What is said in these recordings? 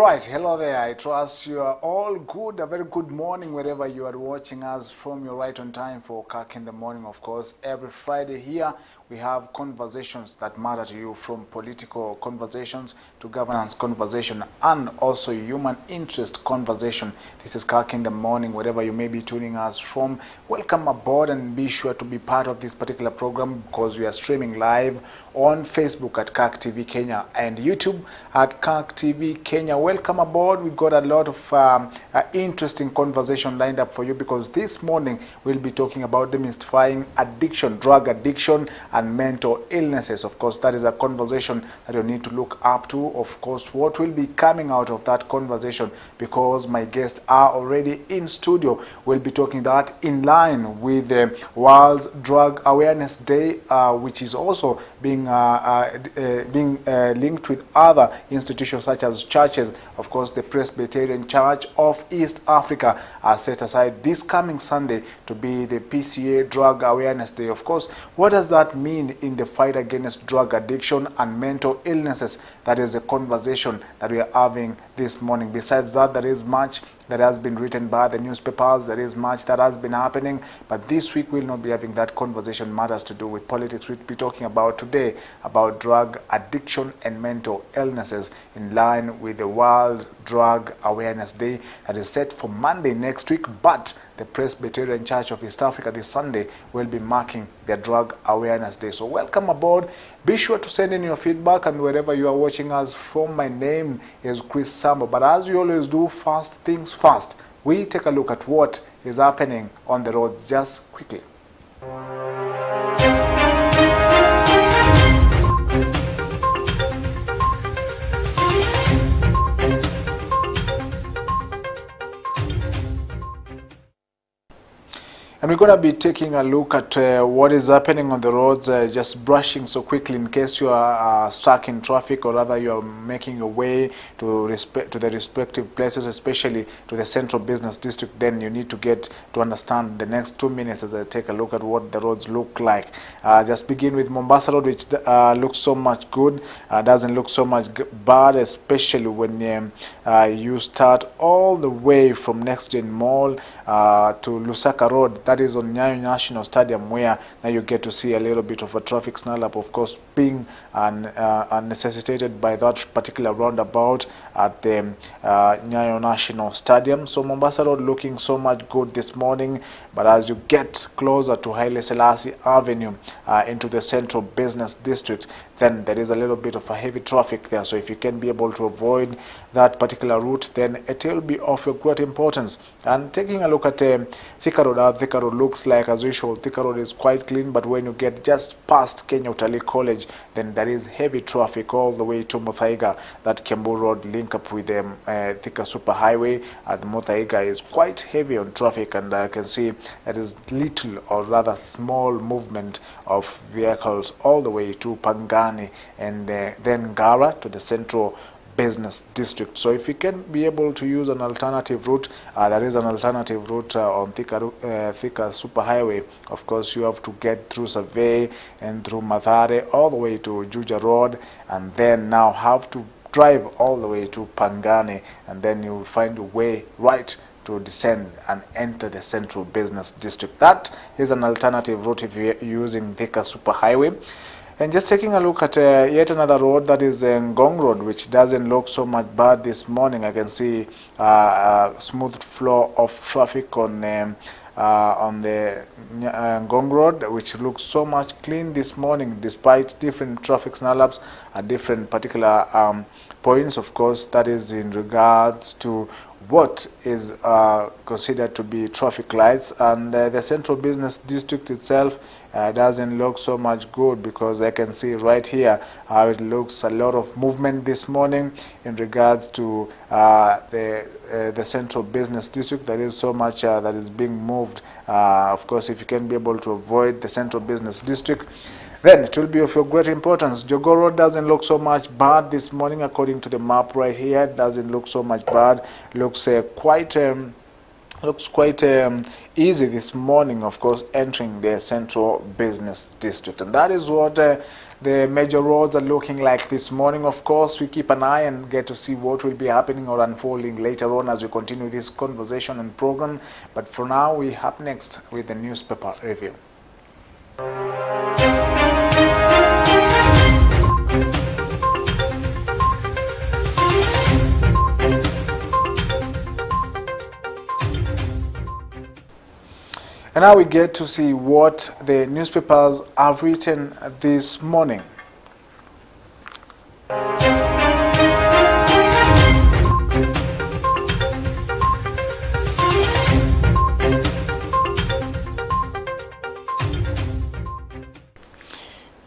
right, hello there. I trust you are all good. A very good morning wherever you are watching us from. Your right on time for Kirk in the morning. Of course, every Friday here we have conversations that matter to you, from political conversations to governance conversation and also human interest conversation. This is Kirk in the morning wherever you may be tuning us from. Welcome aboard and be sure to be part of this particular program because we are streaming live on Facebook at Kirk TV Kenya and YouTube at Kirk TV Kenya. Welcome aboard. We've got a lot of interesting conversation lined up for you because this morning we'll be talking about demystifying addiction, drug addiction and mental illnesses. Of course, that is a conversation that you need to look up to. Of course, what will be coming out of that conversation, because my guests are already in studio, we'll be talking that in line with the World Drug Awareness Day, which is also being linked with other institutions such as churches. Of course, the Presbyterian Church of East Africa has set aside this coming Sunday to be the PCA Drug Awareness Day. Of course, what does that mean in the fight against drug addiction and mental illnesses? That is the conversation that we are having this morning. Besides that, there is much that has been written by the newspapers. There is much that has been happening, but this week we'll not be having that conversation. Matters to do with politics. We'll be talking about today about drug addiction and mental illnesses in line with the World Drug Awareness Day that is set for Monday next week, but the Presbyterian Church of East Africa this Sunday will be marking their Drug Awareness Day. So welcome aboard. Be sure to send in your feedback, and wherever you are watching us from, my name is Chris Sambo. But as we always do, first things first, we take a look at what is happening on the roads just quickly. And we're going to be taking a look at what is happening on the roads, just brushing so quickly in case you are stuck in traffic, or rather you are making your way to the respective places, especially to the central business district. Then you need to get to understand the next 2 minutes as I take a look at what the roads look like. Just begin with Mombasa Road, which looks so much good, doesn't look so much bad, especially when you start all the way from Next Gen Mall to Lusaka Road. That is on Nyayo National Stadium, where now you get to see a little bit of a traffic snarl up, of course, being necessitated by that particular roundabout at the Nyayo National Stadium. So Mombasa Road looking so much good this morning, but as you get closer to Haile Selassie Avenue into the central business district, then there is a little bit of a heavy traffic there. So if you can be able to avoid that particular route, then it will be of great importance. And taking a look at Thika Road, Thika Road looks like, as usual, Thika Road is quite clean, but when you get just past Kenya Utalii College, then there is heavy traffic all the way to Muthaiga. That Kiambu Road link up with the Thika Superhighway at Muthaiga is quite heavy on traffic, and I can see there is little, or rather small, movement of vehicles all the way to Pangani and then Gara to the central business district. So if you can be able to use an alternative route, there is an alternative route on Thika Superhighway. Of course, you have to get through Survey and through Mathare all the way to Juja Road, and then now have to drive all the way to Pangani, and then you will find a way right to descend and enter the central business district. That is an alternative route if you're using Thika Superhighway. And just taking a look at yet another road, that is Ngong Road, which doesn't look so much bad this morning. I can see a smooth flow of traffic on the Ngong Road, which looks so much clean this morning, despite different traffic snarl-ups at different particular points. Of course, that is in regards to what is considered to be traffic lights, and the central business district itself doesn't look so much good, because I can see right here how it looks a lot of movement this morning in regards to the central business district. There is so much that is being moved. Of course, if you can be able to avoid the central business district, then it will be of great importance. Jogoo Road doesn't look so much bad this morning, according to the map right here. It doesn't look so much bad. Looks quite easy this morning, of course, entering the central business district. And that is what the major roads are looking like this morning. Of course, we keep an eye and get to see what will be happening or unfolding later on as we continue this conversation and program. But for now, we have next with the newspaper review. And now we get to see what the newspapers have written this morning.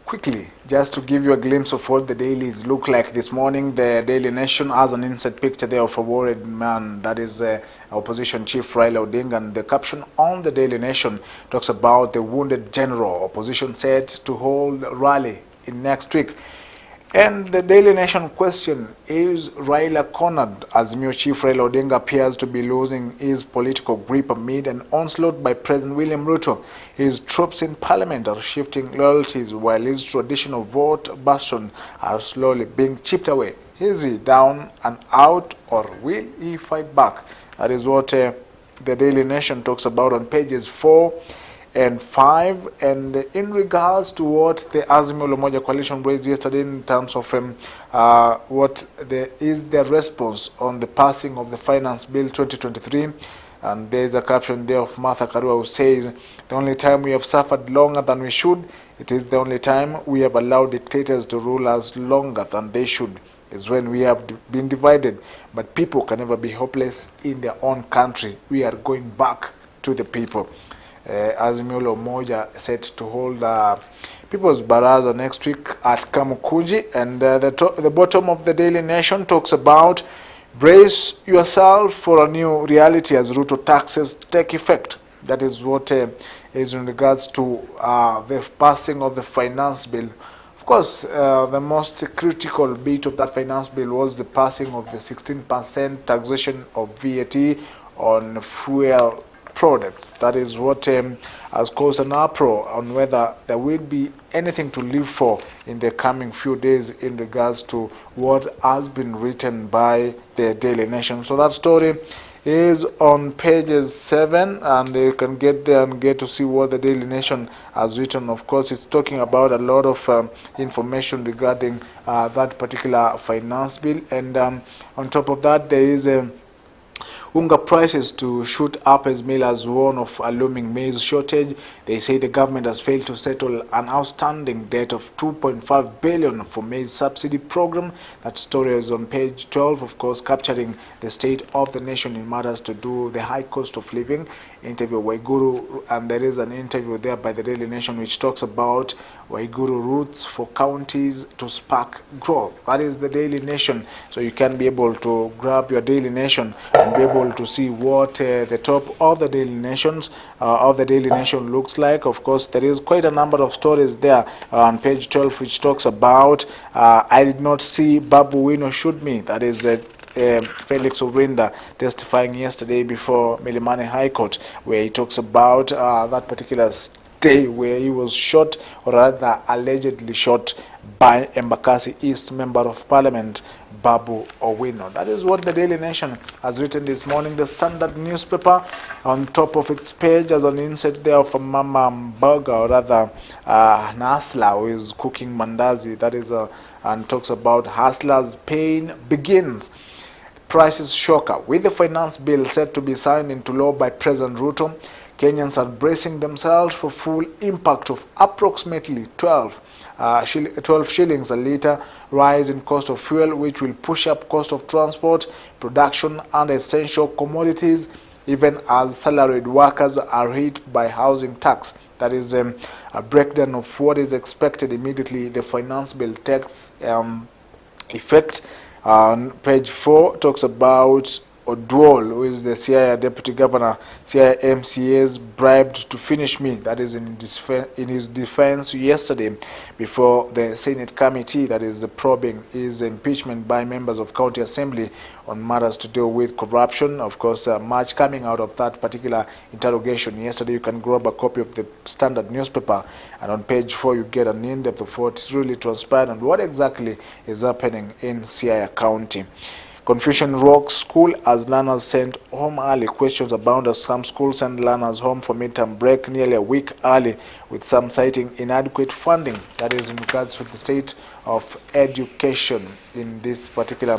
Quickly, just to give you a glimpse of what the dailies look like this morning, the Daily Nation has an insert picture there of a worried man, that is opposition chief Raila Odinga, and the caption on the Daily Nation talks about the wounded general. Opposition set to hold rally in next week. And the Daily Nation question, is Raila cornered? Azimio chief Raila Odinga appears to be losing his political grip amid an onslaught by President William Ruto. His troops in parliament are shifting loyalties while his traditional vote bastion are slowly being chipped away. Is he down and out, or will he fight back? That is what the Daily Nation talks about on pages 4 and 5. And in regards to what the Azimio Umoja coalition raised yesterday in terms of what is their response on the passing of the Finance Bill 2023, and there is a caption there of Martha Karua who says, the only time we have suffered longer than we should, it is the only time we have allowed dictators to rule us longer than they should, is when we have been divided. But people can never be hopeless in their own country. We are going back to the people. Azimio Umoja set to hold People's Baraza next week at Kamukunji. And the bottom of the Daily Nation talks about, brace yourself for a new reality as Ruto taxes take effect. That is what is in regards to the passing of the finance bill. Of course, the most critical bit of that finance bill was the passing of the 16% taxation of VAT on fuel products. That is what has caused an uproar on whether there will be anything to live for in the coming few days in regards to what has been written by the Daily Nation. So that story is on pages 7, and you can get there and get to see what the Daily Nation has written. Of course, it's talking about a lot of information regarding that particular finance bill. And on top of that, there is Unga prices to shoot up as Mill has warned of a looming maize shortage. They say the government has failed to settle an outstanding debt of 2.5 billion for maize subsidy program. That story is on page 12, of course, capturing the state of the nation in matters to do with the high cost of living. Interview Waiguru, and there is an interview there by the Daily Nation which talks about Waiguru routes for counties to spark growth. That is the Daily Nation. So you can be able to grab your Daily Nation and be able to see what the top of the Daily Nations looks like. Of course, there is quite a number of stories there on page 12 which talks about I did not see Babu Wino shoot me. That is Felix Orinda testifying yesterday before Milimani High Court, where he talks about that particular day where he was shot, or rather allegedly shot, by Embakasi East Member of Parliament Babu Owino. That is what the Daily Nation has written this morning. The Standard newspaper, on top of its page, has an insert there of a Mama Burger, or rather Nasla, who is cooking mandazi. That is and talks about hustlers' pain begins. Prices shocker. With the finance bill set to be signed into law by President Ruto, Kenyans are bracing themselves for full impact of approximately 12 shillings a litre rise in cost of fuel, which will push up cost of transport, production and essential commodities, even as salaried workers are hit by housing tax. That is a breakdown of what is expected immediately the finance bill takes effect. Page 4 talks about Oduol, who is the Siaya Deputy Governor, Siaya MCAs bribed to finish me. That is in his defense yesterday before the Senate committee that is probing his impeachment by members of County Assembly on matters to do with corruption. Of course, much coming out of that particular interrogation yesterday. You can grab a copy of the Standard newspaper, and on page 4 you get an in-depth of what really transpired and what exactly is happening in Siaya County. Confusion rocks school as learners sent home early. Questions abound as some schools send learners home for midterm break nearly a week early, with some citing inadequate funding. That is in regards to the state of education in this particular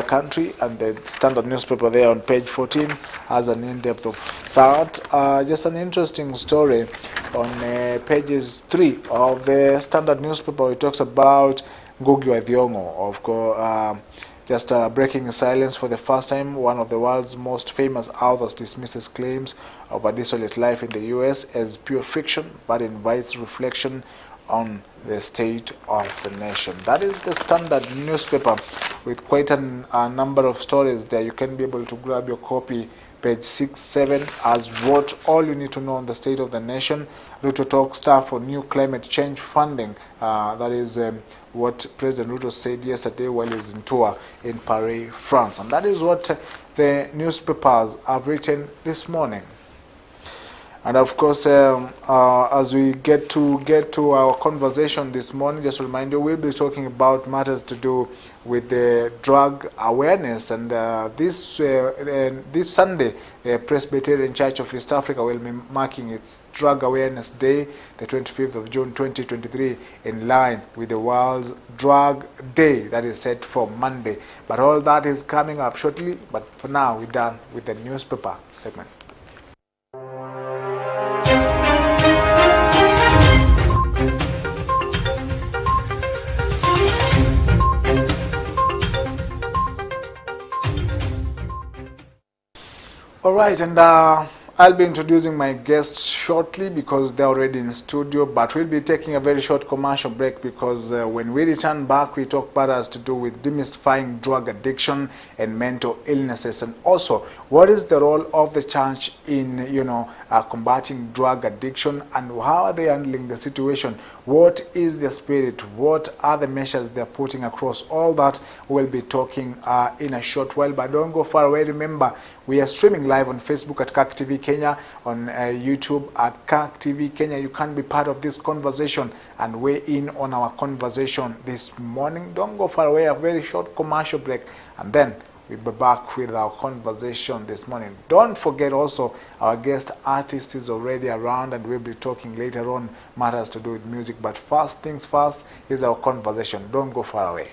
country. And the Standard newspaper there on page 14 has an in-depth of that. Just an interesting story on pages 3 of the Standard newspaper. It talks about Ngugi wa Thiong'o, of course, just breaking silence for the first time. One of the world's most famous authors dismisses claims of a desolate life in the U.S. as pure fiction, but invites reflection on the state of the nation. That is the Standard newspaper with quite a number of stories there. You can be able to grab your copy. Page 6, 7 as what all you need to know on the state of the nation. Ruto talk staff for new climate change funding. That is what President Ruto said yesterday while he's in tour in Paris, France. And that is what the newspapers have written this morning. And of course, as we get to our conversation this morning, just to remind you, we'll be talking about matters to do with the drug awareness. And this Sunday, the Presbyterian Church of East Africa will be marking its Drug Awareness Day, the 25th of June 2023, in line with the World's Drug Day that is set for Monday. But all that is coming up shortly. But for now, we're done with the newspaper segment. All right, and I'll be introducing my guests shortly because they're already in studio, but we'll be taking a very short commercial break because when we return back, we talk matters to do with demystifying drug addiction and mental illnesses, and also what is the role of the church in, combating drug addiction, and how are they handling the situation? What is their spirit? What are the measures they're putting across? All that we'll be talking in a short while, but don't go far away. Remember, we are streaming live on Facebook at Kirk TV Kenya, on YouTube at Kirk TV Kenya. You can be part of this conversation and weigh in on our conversation this morning. Don't go far away. A very short commercial break, and then we'll be back with our conversation this morning. Don't forget also, our guest artist is already around, and we'll be talking later on matters to do with music. But first things first is our conversation. Don't go far away.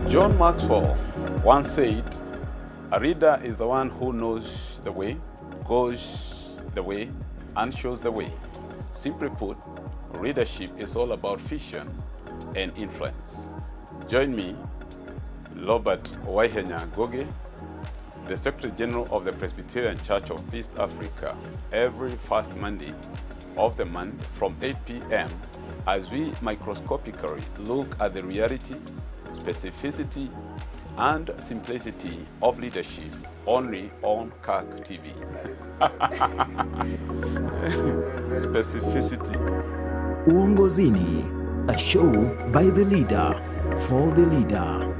John Maxwell once said, "A reader is the one who knows the way, goes the way, and shows the way." Simply put, readership is all about vision and influence. Join me, Robert Waihenya Goge, the Secretary General of the Presbyterian Church of East Africa, every first Monday of the month from 8 p.m. as we microscopically look at the reality, specificity, and simplicity of leadership only on Kirk TV. Specificity. Uongozini, a show by the leader, for the leader.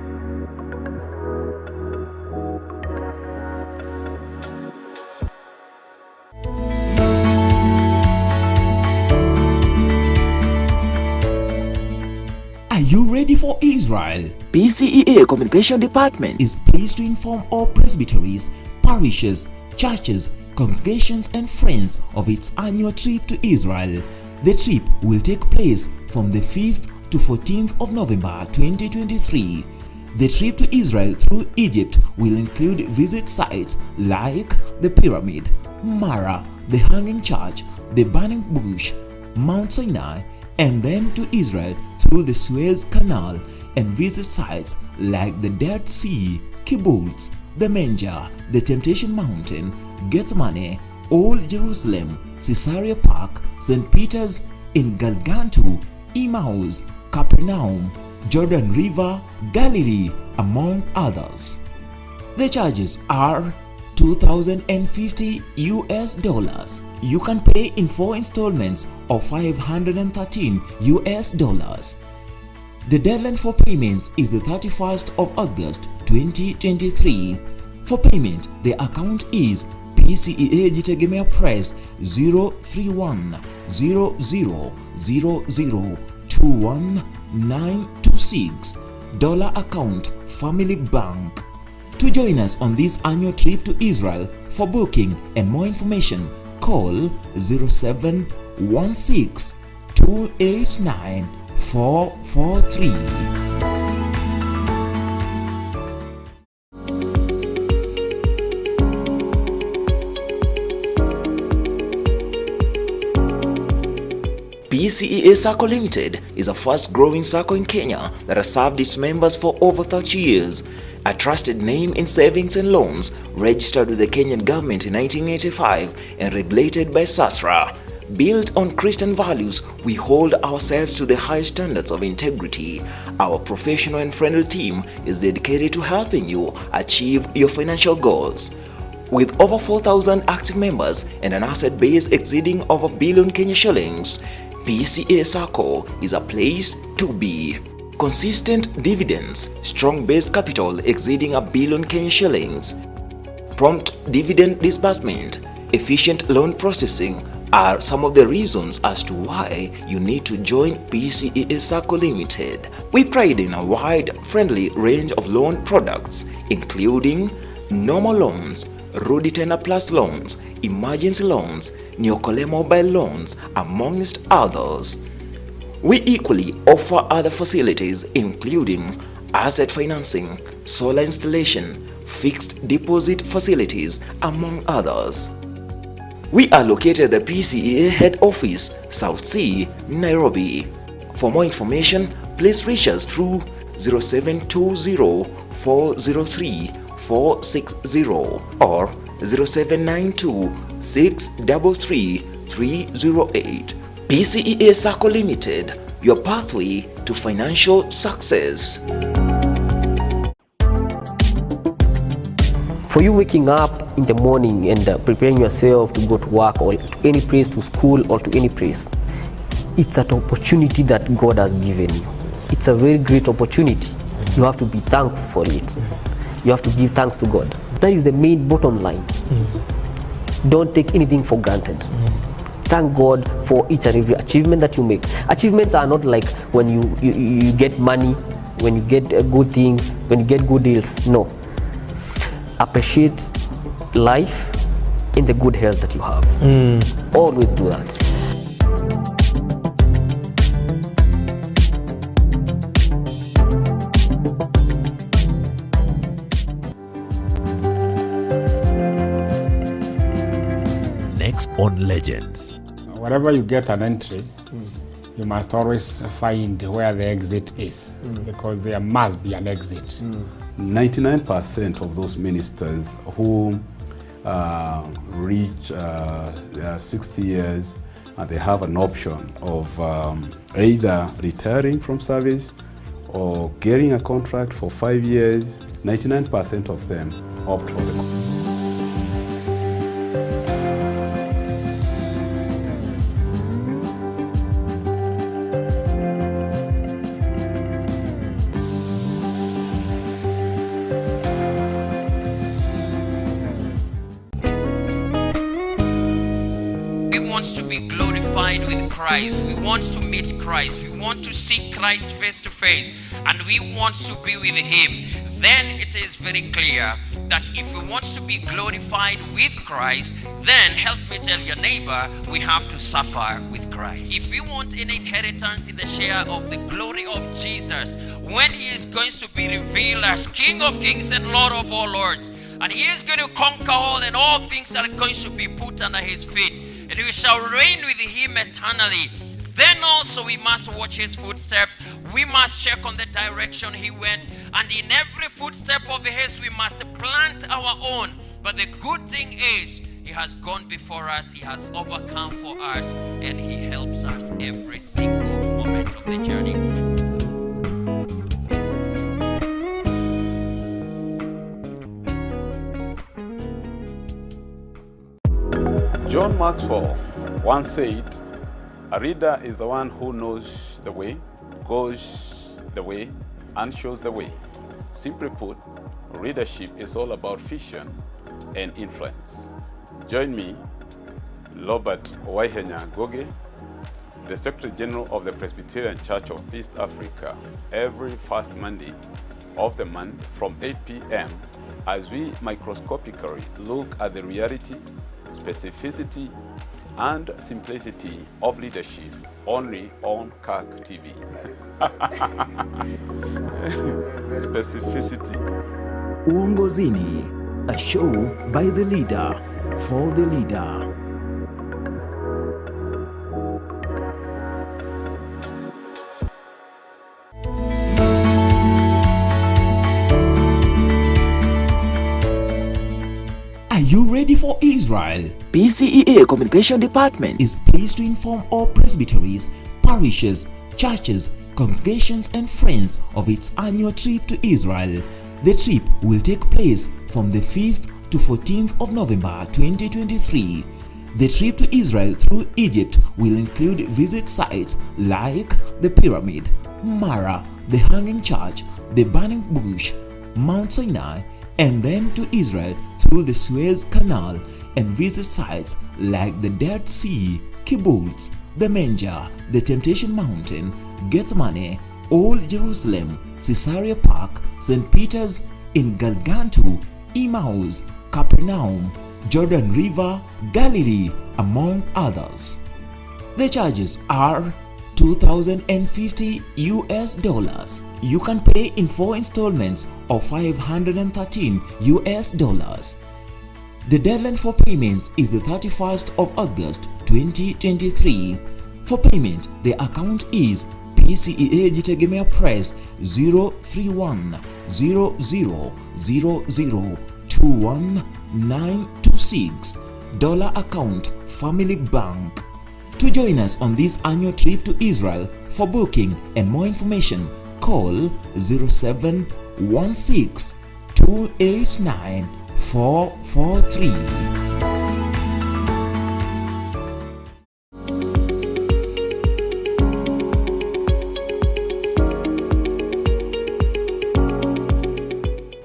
Are you ready for Israel? PCEA Communication Department is pleased to inform all presbyteries, parishes, churches, congregations and friends of its annual trip to Israel. The trip will take place from the 5th to 14th of November 2023. The trip to Israel through Egypt will include visit sites like the Pyramid, Mara, the Hanging Church, the Burning Bush, Mount Sinai, and then to Israel through the Suez Canal and visit sites like the Dead Sea, Kibbutz, the Manger, the Temptation Mountain, Gethsemane, Old Jerusalem, Caesarea Park, St. Peter's in Galgantu, Emmaus, Capernaum, Jordan River, Galilee, among others. The charges are $2,050 US. You can pay in 4 installments of $513 US. The deadline for payment is the 31st of August 2023. For payment, the account is PCEA Jitegemea Press 03100002196 dollar account Family Bank. To join us on this annual trip to Israel, for booking and more information, call 0716 289 443. PCEA Sacco Limited is a fast-growing sacco in Kenya that has served its members for over 30 years. A trusted name in savings and loans, registered with the Kenyan government in 1985 and regulated by SASRA. Built on Christian values, we hold ourselves to the high standards of integrity. Our professional and friendly team is dedicated to helping you achieve your financial goals. With over 4,000 active members and an asset base exceeding over a billion Kenya shillings, PCEA Sacco is a place to be. Consistent dividends, strong base capital exceeding a billion Kenya shillings, prompt dividend disbursement, efficient loan processing are some of the reasons as to why you need to join PCEA Sacco Limited. We pride in a wide, friendly range of loan products, including normal loans, Rudy Tender Plus loans, emergency loans, Neokole mobile loans, amongst others. We equally offer other facilities including asset financing, solar installation, fixed deposit facilities, among others. We are located at the PCEA head office, South C, Nairobi. For more information, please reach us through 0720-403-460 or 0792-633-308. PCEA Sacco Limited, your pathway to financial success. For you waking up in the morning and preparing yourself to go to work or to any place, to school or to any place, it's an opportunity that God has given you. It's a very great opportunity. You have to be thankful for it. You have to give thanks to God. That is the main bottom line. Don't take anything for granted. Thank God for each and every achievement that you make. Achievements are not like when you get money, when you get good things, when you get good deals. No. Appreciate life in the good health that you have. Always do that. Next on Legends. Wherever you get an entry, you must always find where the exit is, because there must be an exit. 99% of those ministers who reach 60 years and they have an option of either retiring from service or getting a contract for 5 years, 99% of them opt for the We want to be glorified with Christ. We want to meet Christ. We want to see Christ face to face. And we want to be with Him. then it is very clear that if we want to be glorified with Christ, then help me tell your neighbor, we have to suffer with Christ. If we want an inheritance in the share of the glory of Jesus, when he is going to be revealed as King of Kings and Lord of all lords, and he is going to conquer all, and all things are going to be put under his feet, and we shall reign with him eternally, then also we must watch his footsteps. We must check on the direction he went, and in every footstep of his we must plant our own. But the good thing is, he has gone before us, he has overcome for us, and he helps us every single moment of the journey. John Maxwell once said, "A reader is the one who knows the way, goes the way, and shows the way." Simply put, readership is all about vision and influence. Join me, Robert Waihenya Goge, the Secretary General of the Presbyterian Church of East Africa, every first Monday of the month from 8 p.m. as we microscopically look at the reality, specificity, and simplicity of leadership only on Kirk TV. Specificity. Uongozini, a show by the leader, for the leader. Are you ready for Israel? PCEA Communication Department Is pleased to inform all presbyteries, parishes, churches, congregations and friends of its annual trip to Israel. The trip will take place from the 5th to 14th of November 2023. The trip to Israel through Egypt will include visit sites like the Pyramid, Mara, the Hanging Church, the Burning Bush, Mount Sinai, and then to Israel through the Suez Canal and visit sites like the Dead Sea, Kibbutz, the Manger, the Temptation Mountain, Gethsemane, Old Jerusalem, Caesarea Park, St. Peter's in Galgantu, Emmaus, Capernaum, Jordan River, Galilee, among others. The charges are $2,050 US. You can pay in 4 installments of $513 US. The deadline for payment is the 31st of August 2023. For payment, the account is PCEA Jitegemea Press 03100002196 dollar account Family Bank. To join us on this annual trip to Israel, for booking and more information, call 0716 289 443.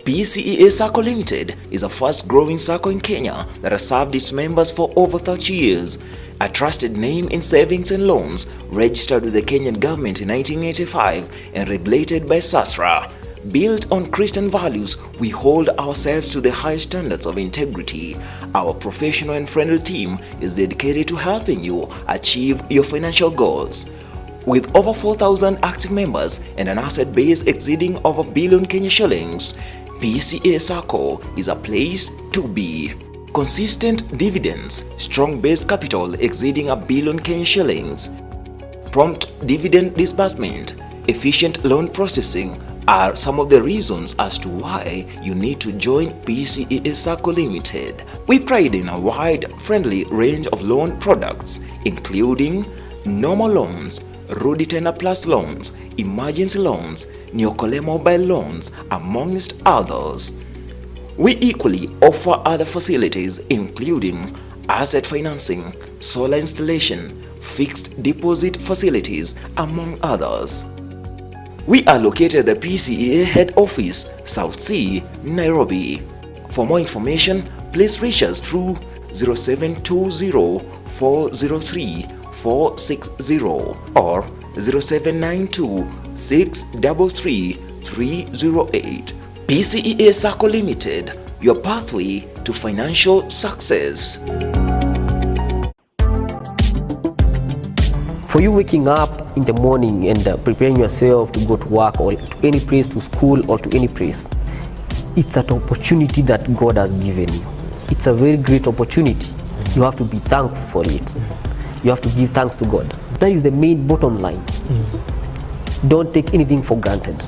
PCEA Sacco Limited is a fast-growing Sacco in Kenya that has served its members for over 30 years. A trusted name in savings and loans, registered with the Kenyan government in 1985 and regulated by SASRA. Built on Christian values, we hold ourselves to the high standards of integrity. Our professional and friendly team is dedicated to helping you achieve your financial goals. With over 4,000 active members and an asset base exceeding over a billion Kenya shillings, PCEA Sacco is a place to be. Consistent dividends, strong base capital exceeding a billion Kenya shillings, prompt dividend disbursement, efficient loan processing are some of the reasons as to why you need to join PCEA Sacco Limited. We pride in a wide, friendly range of loan products, including normal loans, Rudy Tender Plus loans, emergency loans, Neokole mobile loans, amongst others. We equally offer other facilities including asset financing, solar installation, fixed deposit facilities, among others. We are located at the PCEA head office, South C, Nairobi. For more information, please reach us through 0720-403-460 or 0792-633-308. PCEA Sacco Limited, your pathway to financial success. For you waking up in the morning and preparing yourself to go to work or to any place, to school or to any place, it's an opportunity that God has given you. It's a very great opportunity. You have to be thankful for it. You have to give thanks to God. That is the main bottom line. Don't take anything for granted.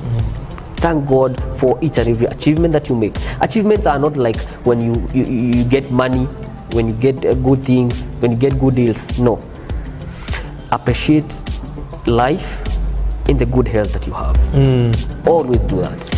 Thank God for each and every achievement that you make. Achievements are not like when you get money, when you get good things, when you get good deals. No. Appreciate life in the good health that you have. Always do that.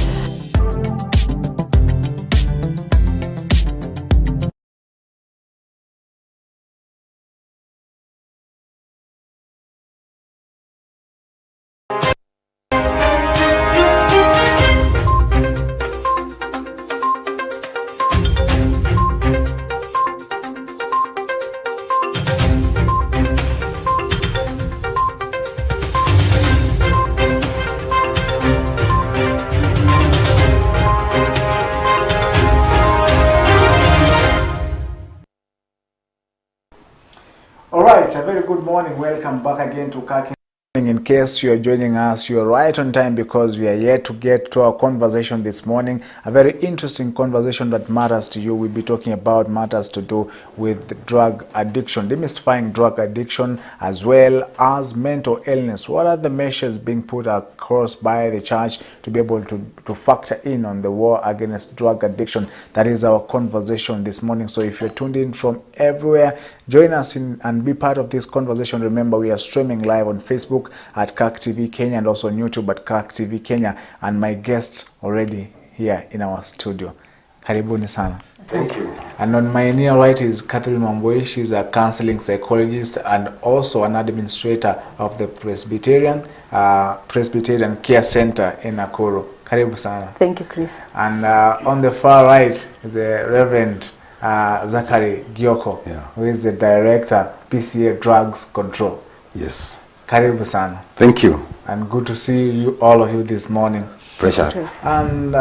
All right, a very good morning. Welcome back again to Kirk. In case you are joining us, you are right on time because we are yet to get to our conversation this morning. A very interesting conversation that matters to you. We'll be talking about matters to do with drug addiction, demystifying drug addiction as well as mental illness. What are the measures being put across by the church to be able to factor in on the war against drug addiction? That is our conversation this morning. So if you're tuned in from everywhere, join us in and be part of this conversation. Remember, we are streaming live on Facebook at Kirk TV Kenya and also on YouTube at Kirk TV Kenya. And my guest already here in our studio. Karibuni sana. Thank you. And on my near right is Catherine Wambui. She's a counseling psychologist and also an administrator of the Presbyterian Care Center in Nakuru. Karibu sana. Thank you, Chris. And on the far right is the Reverend Zachary Gioko, who is the director, PCA Drugs Control. Yes. Karibu sana. Thank you. And good to see you, all of you, this morning. Pleasure. And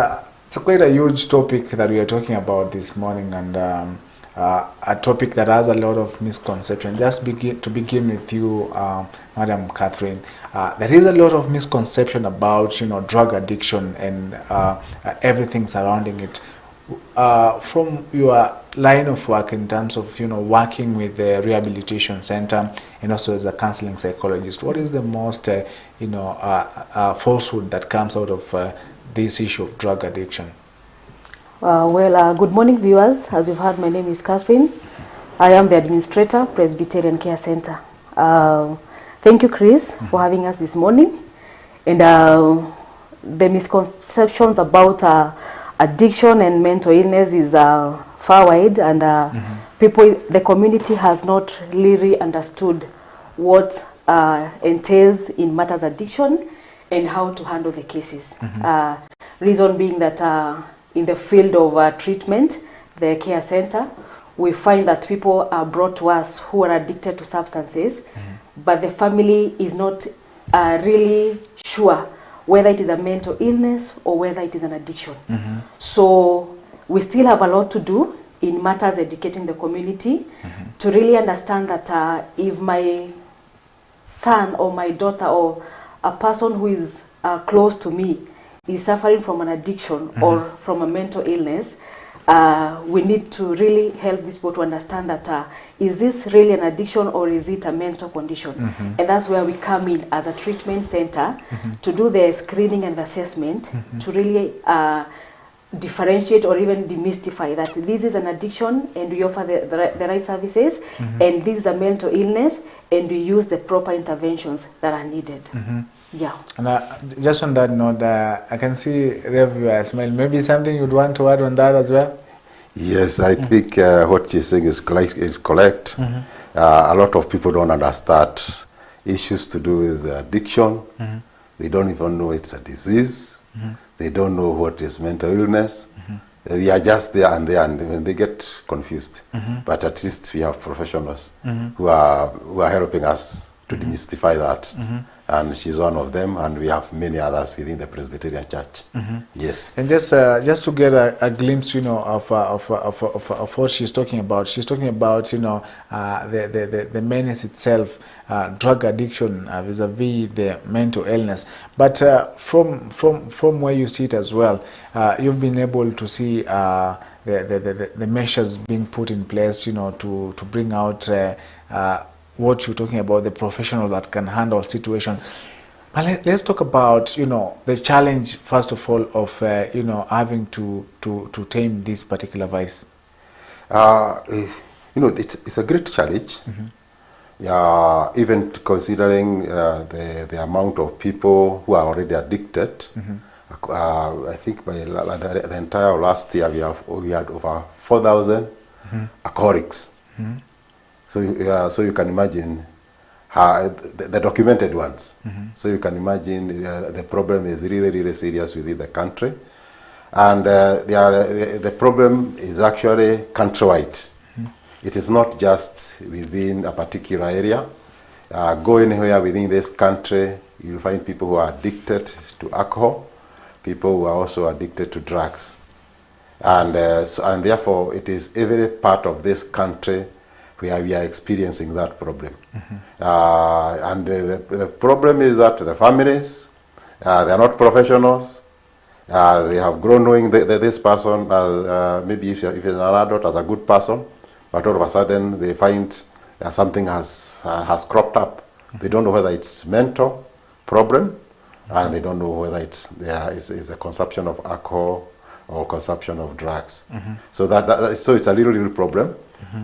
it's quite a huge topic that we are talking about this morning, and a topic that has a lot of misconception. Just to begin with you, Madam Catherine, there is a lot of misconception about drug addiction and everything surrounding it. From your line of work in terms of working with the rehabilitation center and also as a counseling psychologist, what is the most falsehood that comes out of this issue of drug addiction? Good morning, viewers. As you've heard, my name is Catherine. I am the administrator, Presbyterian Care Center. Thank you, Chris, for having us this morning. And the misconceptions about addiction and mental illness is far wide, and the community has not really understood what entails in matters addiction and how to handle the cases. Reason being that in the field of treatment, the care center, we find that people are brought to us who are addicted to substances, but the family is not really sure whether it is a mental illness or whether it is an addiction. So we still have a lot to do in matters educating the community to really understand that if my son or my daughter or a person who is close to me is suffering from an addiction or from a mental illness, we need to really help these people to understand that is this really an addiction or is it a mental condition? And that's where we come in as a treatment center to do the screening and the assessment to really differentiate or even demystify that this is an addiction and we offer the right services, and this is a mental illness and we use the proper interventions that are needed. Yeah. And just on that note, I can see Rev, you are smiling. Maybe something you'd want to add on that as well? Yes, I think what she's saying is correct. A lot of people don't understand issues to do with addiction. They don't even know it's a disease. They don't know what is mental illness. We are just there and when they get confused. But at least we have professionals who are helping us to demystify that. And she's one of them, and we have many others within the Presbyterian Church. Yes. And just to get a glimpse, you know, of what she's talking about. She's talking about, you know, the menace itself, drug addiction vis-a-vis the mental illness. But from where you sit as well, you've been able to see the measures being put in place, you know, to bring out what you're talking about, the professionals that can handle situations. But let's talk about, you know, the challenge, first of all, of, you know, having to tame this particular vice. You know, it's a great challenge. Even considering the amount of people who are already addicted. I think by the entire last year we had over 4,000 alcoholics. So you can imagine the documented ones. So you can imagine the problem is really, really serious within the country. And the problem is actually countrywide. It is not just within a particular area. Go anywhere within this country, you'll find people who are addicted to alcohol, people who are also addicted to drugs. And therefore, it is every part of this country where we are experiencing that problem. And the problem is that the families, they are not professionals. They have grown knowing that this person, maybe if it's an adult, as a good person, but all of a sudden they find something has cropped up. They don't know whether it's mental problem, and they don't know whether it's a consumption of alcohol or consumption of drugs. So so it's a little problem.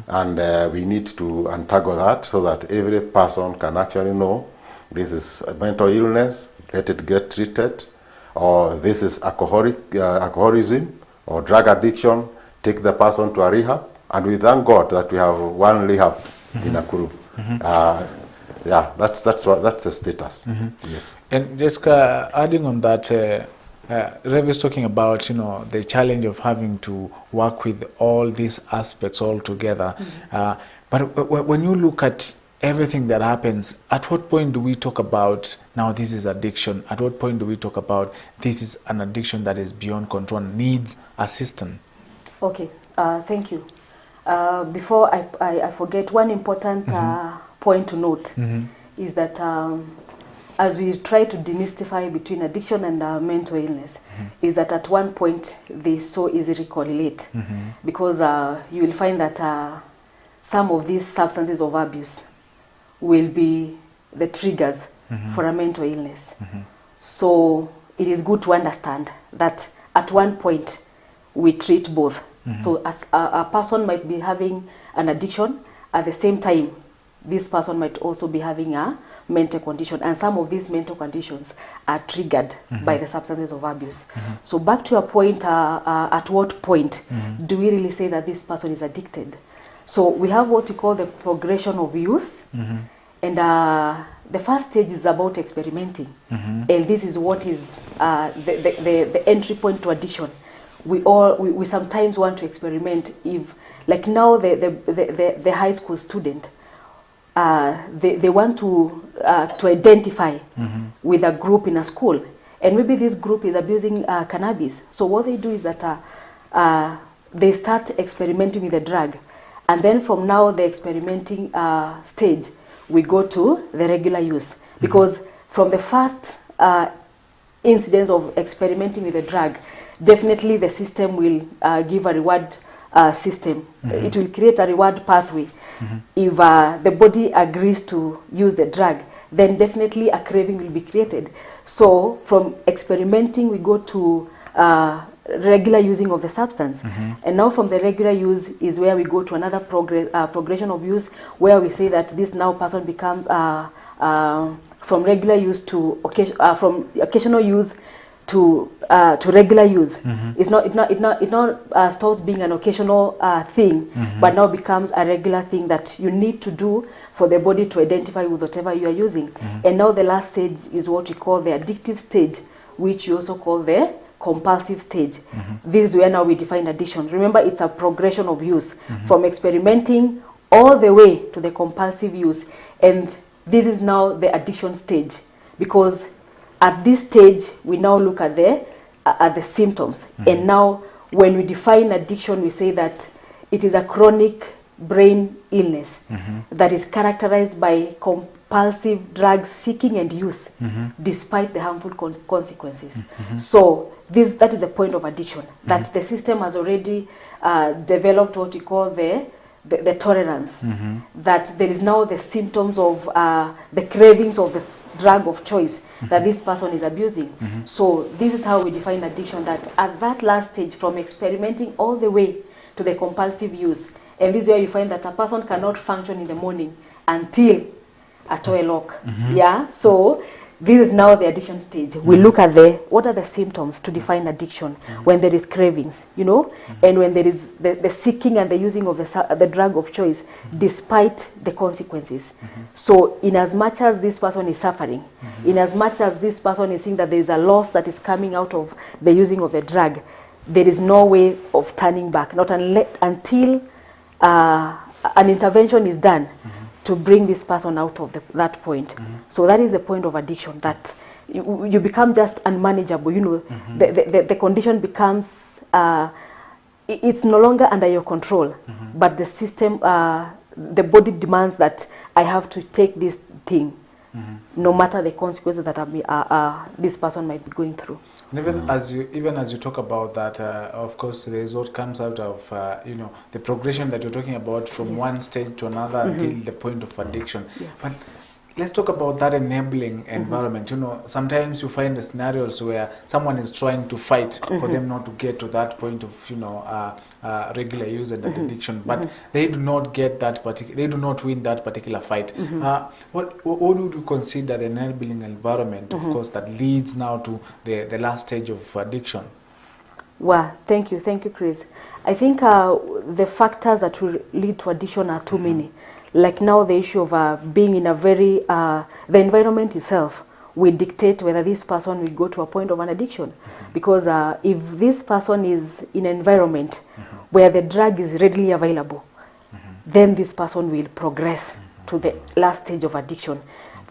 And we need to untangle that so that every person can actually know this is a mental illness, let it get treated, or this is alcoholism or drug addiction, take the person to a rehab. And we thank God that we have one rehab in Nakuru. Yeah, that's the status. Yes. And just adding on that, Rev is talking about, you know, the challenge of having to work with all these aspects all together. But when you look at everything that happens, at what point do we talk about, now this is addiction? At what point do we talk about this is an addiction that is beyond control, needs assistance? Okay, thank you. Before I forget, one important point to note is that as we try to demystify between addiction and mental illness, is that at one point they so easily correlate, because you will find that some of these substances of abuse will be the triggers for a mental illness. So it is good to understand that at one point we treat both. So as a person might be having an addiction, at the same time this person might also be having a mental condition, and some of these mental conditions are triggered by the substances of abuse. So back to your point, at what point do we really say that this person is addicted? So we have what we call the progression of use, and the first stage is about experimenting, and this is what is the entry point to addiction. We sometimes want to experiment. If, like now, the high school student, they want to identify with a group in a school, and maybe this group is abusing cannabis. So what they do is that they start experimenting with the drug, and then from now the experimenting stage, we go to the regular use, because from the first incidence of experimenting with the drug, definitely the system will give a reward system. It will create a reward pathway. If the body agrees to use the drug, then definitely a craving will be created. So from experimenting, we go to regular using of the substance. And now from the regular use is where we go to another progression of use, where we say that this now person becomes from regular use to from occasional use to regular use. It not stops being an occasional thing, but now becomes a regular thing that you need to do for the body to identify with whatever you are using. And now the last stage is what we call the addictive stage, which you also call the compulsive stage. This is where now we define addiction. Remember, it's a progression of use from experimenting all the way to the compulsive use. And this is now the addiction stage, because at this stage we now look at the symptoms. And now when we define addiction, we say that it is a chronic brain illness that is characterized by compulsive drug seeking and use despite the harmful consequences. So that is the point of addiction, that the system has already developed what we call the tolerance, that there is now the symptoms of the cravings of the drug of choice that this person is abusing. So this is how we define addiction, that at that last stage, from experimenting all the way to the compulsive use, and this is where you find that a person cannot function in the morning until a toy lock. Yeah, so this is now the addiction stage. We look at what are the symptoms to define addiction, when there is cravings, you know, and when there is the seeking and the using of the drug of choice despite the consequences. So in as much as this person is suffering, in as much as this person is seeing that there is a loss that is coming out of the using of the drug, there is no way of turning back, not until an intervention is done to bring this person out of that point. So that is the point of addiction, that you become just unmanageable, you know, the condition becomes, it's no longer under your control, but the system, the body demands that I have to take this thing, no matter the consequences that this person might be going through. And even as you talk about that, of course, there is what comes out of you know, the progression that you're talking about from one stage to another until the point of addiction. But let's talk about that enabling environment. You know, sometimes you find the scenarios where someone is trying to fight for them not to get to that point of, you know, regular use and addiction, but they do not get that they do not win that particular fight. What would you consider the enabling environment, of course, that leads now to the last stage of addiction? Well, thank you, Chris. I think the factors that will lead to addiction are too many. Like now, the issue of being in a very, the environment itself will dictate whether this person will go to a point of an addiction. Because if this person is in an environment where the drug is readily available, then this person will progress to the last stage of addiction.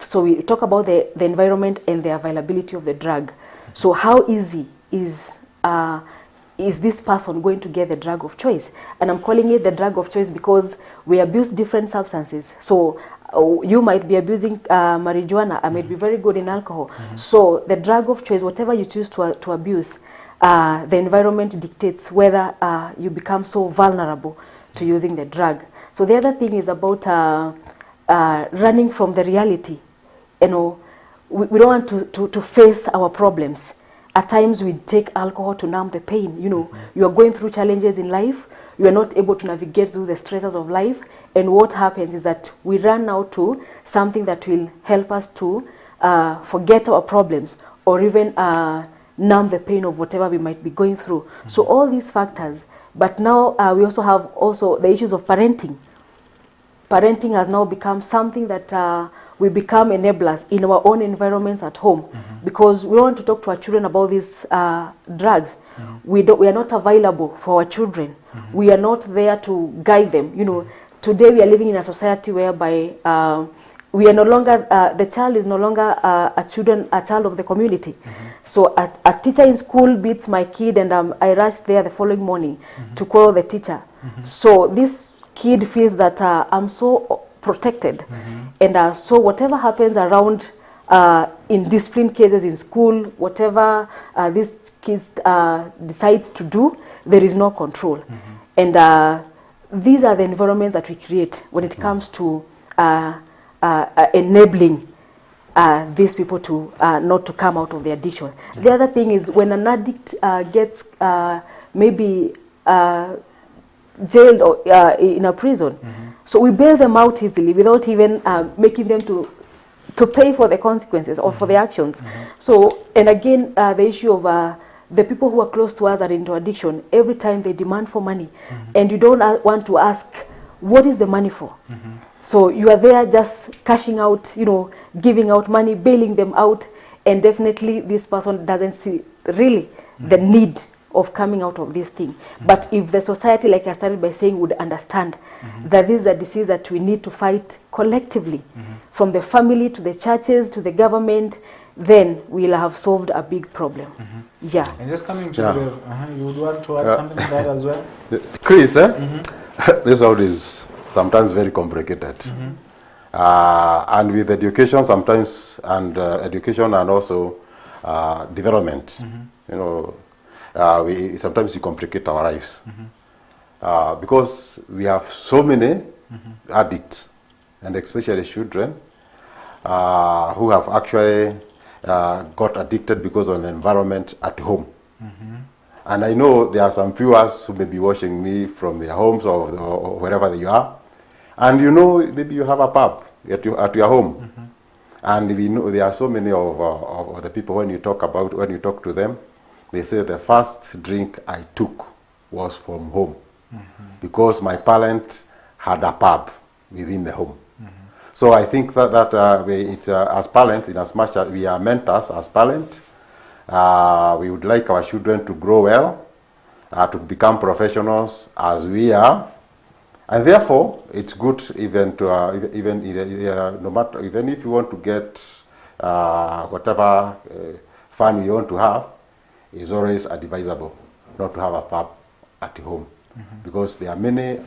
So we talk about the environment and the availability of the drug. So how easy is this person going to get the drug of choice? And I'm calling it the drug of choice because we abuse different substances. So you might be abusing marijuana, I might be very good in alcohol. So the drug of choice, whatever you choose to abuse, the environment dictates whether you become so vulnerable to using the drug. So the other thing is about running from the reality. You know, we don't want to face our problems. At times we take alcohol to numb the pain. You know, you are going through challenges in life, you are not able to navigate through the stresses of life, and what happens is that we run now to something that will help us to forget our problems, or even numb the pain of whatever we might be going through. So all these factors. But now we also have the issues of parenting. Parenting has now become something that we become enablers in our own environments at home, because we want to talk to our children about these drugs. We are not available for our children. We are not there to guide them. You know, today we are living in a society whereby we are no longer, the child is no longer a child of the community. So a teacher in school beats my kid, and I rush there the following morning to call the teacher. So this kid feels that I'm so protected, and so whatever happens around in discipline cases in school, whatever these kids decides to do, there is no control. And these are the environments that we create when it comes to enabling these people to not to come out of the addiction. The other thing is when an addict gets maybe jailed or in a prison, so we bail them out easily without even making them to pay for the consequences or for the actions. So, and again, the issue of the people who are close to us are into addiction. Every time they demand for money, and you don't want to ask, what is the money for? So you are there just cashing out, you know, giving out money, bailing them out, and definitely this person doesn't see really the need of coming out of this thing. But if the society, like I started by saying, would understand that this is a disease that we need to fight collectively, from the family to the churches to the government, then we'll have solved a big problem. Yeah. And just coming to you would want to add something to that as well? Chris, this world is sometimes very complicated. And with education sometimes, and education and also development, you know, sometimes we complicate our lives. Because we have so many addicts, and especially children, who have actually got addicted because of the environment at home. And I know there are some viewers who may be watching me from their homes or wherever they are. And you know, maybe you have a pub at your home. And we know there are so many of the people, when you talk to them, they say the first drink I took was from home. Because my parent had a pub within the home. So I think that as parents, in as much as we are mentors as parents, we would like our children to grow well, to become professionals as we are, and therefore it's good even to even if you want to get whatever fun you want to have, it's always advisable not to have a pub at home. Because there are many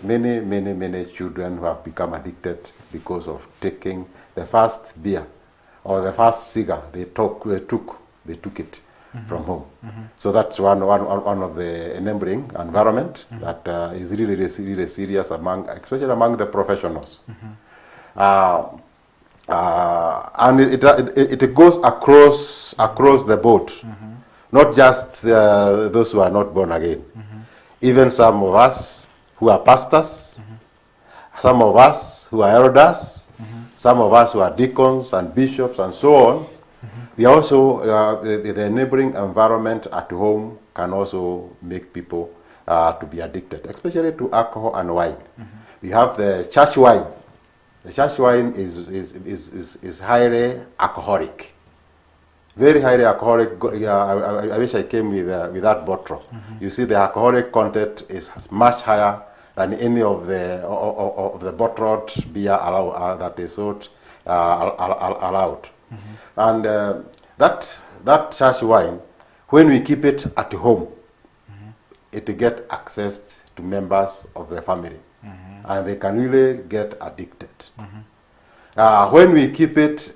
children who have become addicted because of taking the first beer or the first cigar they took it from home. So that's one of the enabling environment that is really serious especially among the professionals. And it goes across the board, not just those who are not born again. Even some of us who are pastors, some of us who are elders, some of us who are deacons and bishops and so on, we also, the neighboring environment at home can also make people to be addicted, especially to alcohol and wine. We have the church wine. The church wine is highly alcoholic. Very highly alcoholic. I wish I came with that bottle. You see, the alcoholic content is much higher than any of the bottled beer that is sold allowed. And that church wine, when we keep it at home, it gets access to members of the family, and they can really get addicted. When we keep it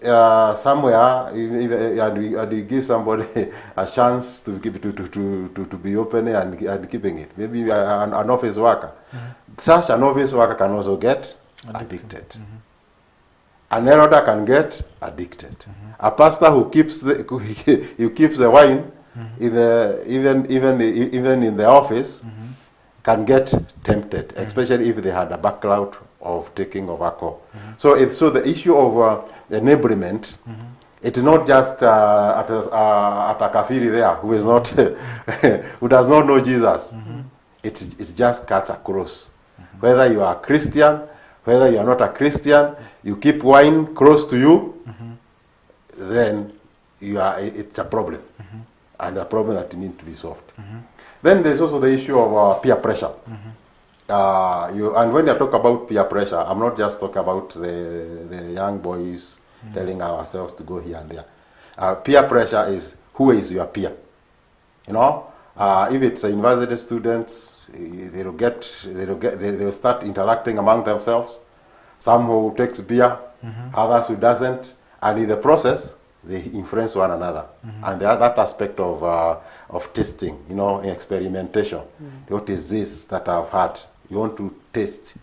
somewhere, and we give somebody a chance to be open and keeping it, maybe an office worker, such an office worker can also get addicted. An elder can get addicted. A pastor who keeps the wine even in the office can get tempted, especially if they had a background of taking of alcohol. So the issue of enablement, it is not just at a kafiri there who is not who does not know Jesus. It just cuts across. Whether you are a Christian, whether you are not a Christian, you keep wine close to you, then it's a problem, and a problem that needs to be solved. Then there's also the issue of peer pressure. And when I talk about peer pressure, I'm not just talking about the young boys telling ourselves to go here and there. Peer pressure is who is your peer. You know, if it's a university students, they'll start interacting among themselves. Some who takes beer, others who doesn't, and in the process they influence one another. And that aspect of testing, you know, experimentation. What is this that I've had? You want to taste.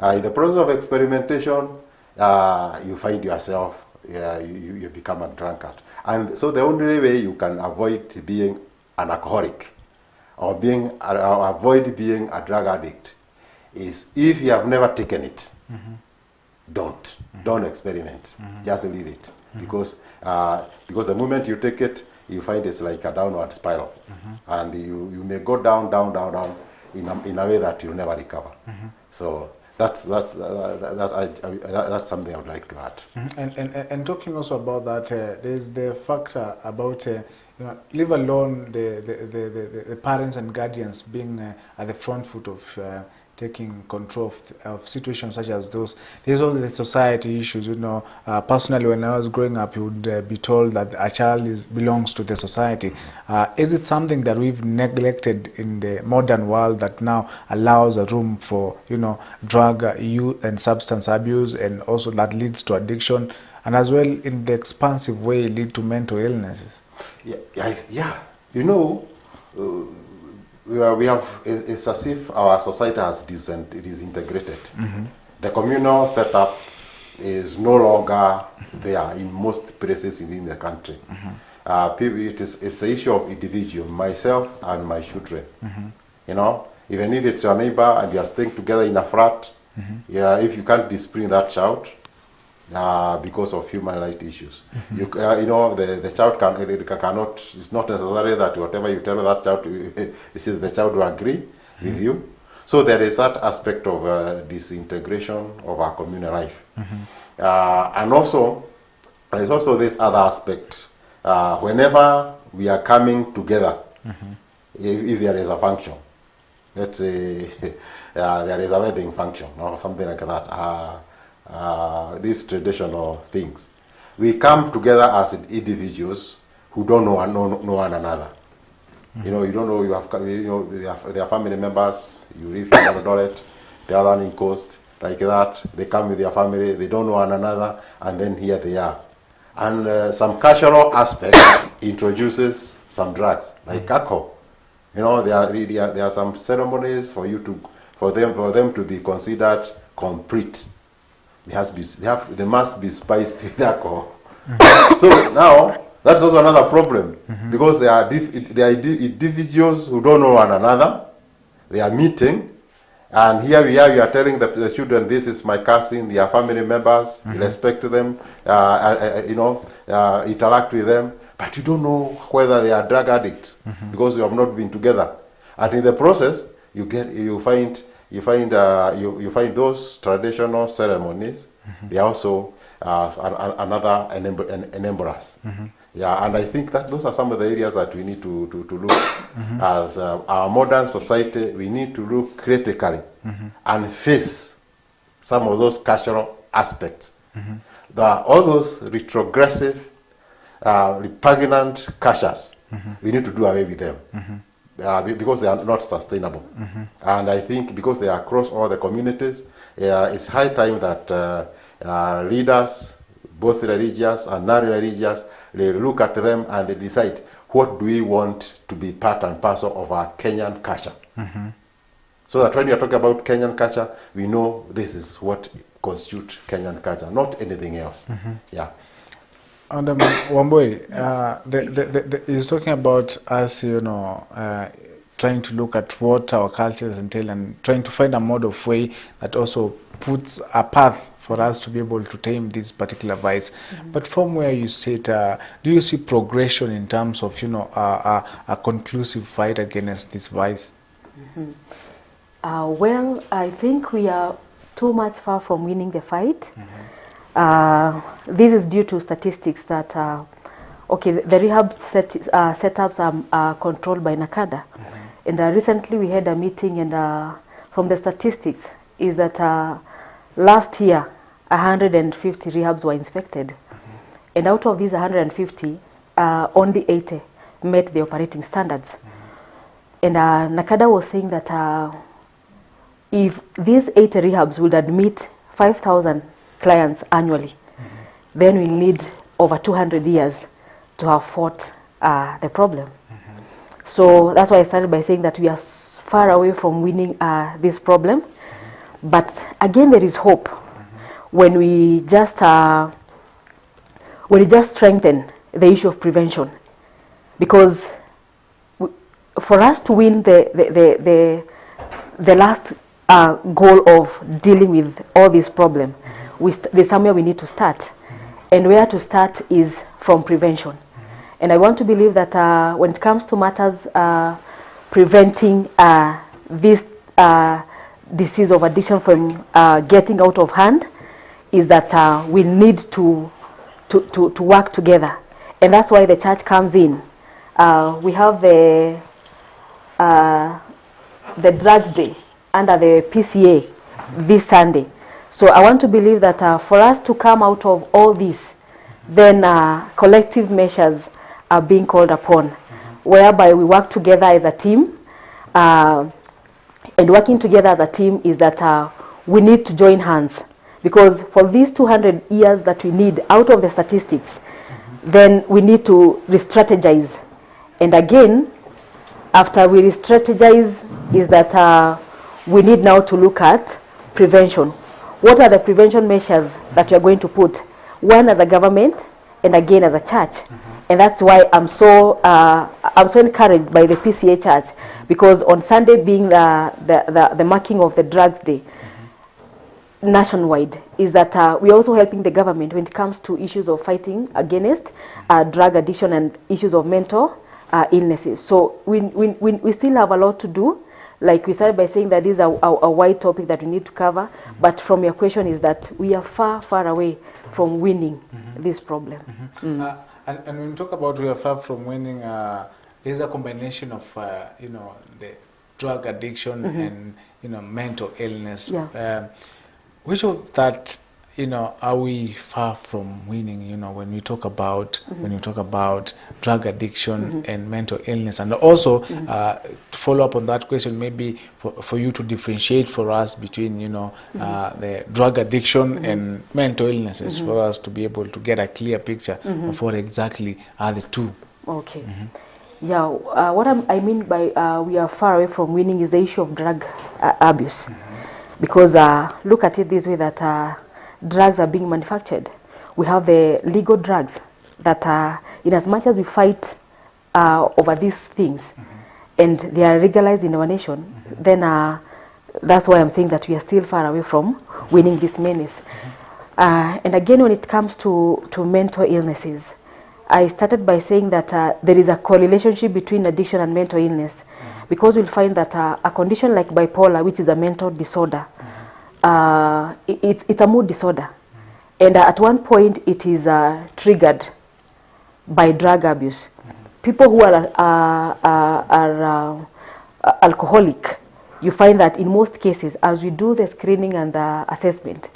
In the process of experimentation, you find yourself, you become a drunkard. And so the only way you can avoid being an alcoholic or avoid being a drug addict is if you have never taken it, don't experiment. Just leave it. Because the moment you take it, you find it's like a downward spiral. And you may go down in a way that you'll never recover. So that's something I would like to add. And talking also about that, there's the factor about leave alone the parents and guardians being at the front foot of taking control of situations such as those. There's all the society issues. Personally, when I was growing up, you would be told that a child belongs to the society. Is it something that we've neglected in the modern world that now allows a room for drug use and substance abuse, and also that leads to addiction, and as well in the expansive way lead to mental illnesses? Yeah. We have, it's as if our society has disintegrated. The communal setup is no longer there in most places in the country. It's the issue of individual, myself and my children. Even if it's your neighbor and you are staying together in a flat, if you can't discipline that child, because of human rights issues. The child cannot, it's not necessary that whatever you tell that child, the child will agree with you. So there is that aspect of disintegration of our communal life. And also, there's also this other aspect. Whenever we are coming together, if there is a function, let's say there is a wedding function or something like that, these traditional things, we come together as individuals who don't know one another. You don't know, they are family members. You live in Eldoret, the other one in Coast, like that. They come with their family, they don't know one another, and then here they are. And some cultural aspect introduces some drugs, like alcohol. There are some ceremonies for them to be considered complete. They must be spiced with alcohol. So now that's also another problem, because they are individuals who don't know one another. They are meeting, and here we are telling the children, this is my cousin, they are family members, respect them, interact with them, but you don't know whether they are drug addicts, because you have not been together. And in the process, you find those traditional ceremonies. They are also another enablers. And I think that those are some of the areas that we need to look. As our modern society, we need to look critically and face some of those cultural aspects. All those retrogressive, repugnant cultures, we need to do away with them. Because they are not sustainable. And I think because they are across all the communities, it's high time that leaders, both religious and non-religious, they look at them and they decide, what do we want to be part and parcel of our Kenyan culture? So that when you are talking about Kenyan culture, we know this is what constitutes Kenyan culture, not anything else. And Wambui, he's talking about us, trying to look at what our cultures entail and trying to find a mode of way that also puts a path for us to be able to tame this particular vice. But from where you sit, do you see progression in terms of, a conclusive fight against this vice? Well, I think we are too much far from winning the fight. This is due to statistics that, the rehab setups are controlled by NACADA. And recently we had a meeting, and from the statistics is that last year 150 rehabs were inspected. And out of these 150, only 80 met the operating standards. And NACADA was saying that if these 80 rehabs would admit 5,000 clients annually, then we need over 200 years to have fought the problem. So that's why I started by saying that we are far away from winning this problem. But again, there is hope when we just strengthen the issue of prevention, because for us to win the last goal of dealing with all this problem, there's somewhere we need to start, and where to start is from prevention. And I want to believe that when it comes to matters preventing this disease of addiction from getting out of hand is that we need to work together. And that's why the church comes in. We have the drugs day under the PCA this Sunday. So I want to believe that for us to come out of all this, then collective measures are being called upon, whereby we work together as a team. And working together as a team is that we need to join hands, because for these 200 years that we need out of the statistics, then we need to re-strategize. And again, after we re-strategize, is that we need now to look at prevention. What are the prevention measures that you are going to put? One as a government, and again as a church. And that's why I'm so encouraged by the PCA church, because on Sunday being the marking of the drugs day nationwide, is that we're also helping the government when it comes to issues of fighting against drug addiction and issues of mental illnesses. So we still have a lot to do. Like we started by saying that this is a wide topic that we need to cover, but from your question is that we are far, far away from winning this problem. And when we talk about we are far from winning, there's a combination of the drug addiction and mental illness. Yeah. Which of that are we far from winning? When we talk about drug addiction and mental illness, and also to follow up on that question, maybe for you to differentiate for us between the drug addiction and mental illnesses, for us to be able to get a clear picture of what exactly are the two. Okay. Yeah. What I mean by we are far away from winning is the issue of drug abuse, because look at it this way, that drugs are being manufactured. We have the legal drugs that in as much as we fight over these things and they are legalized in our nation, then that's why I'm saying that we are still far away from winning this menace. And again, when it comes to mental illnesses, I started by saying that there is a correlation between addiction and mental illness, because we'll find that a condition like bipolar, which is a mental disorder, it's a mood disorder, and at one point it is triggered by drug abuse. People who are alcoholic, you find that in most cases, as we do the screening and the assessment,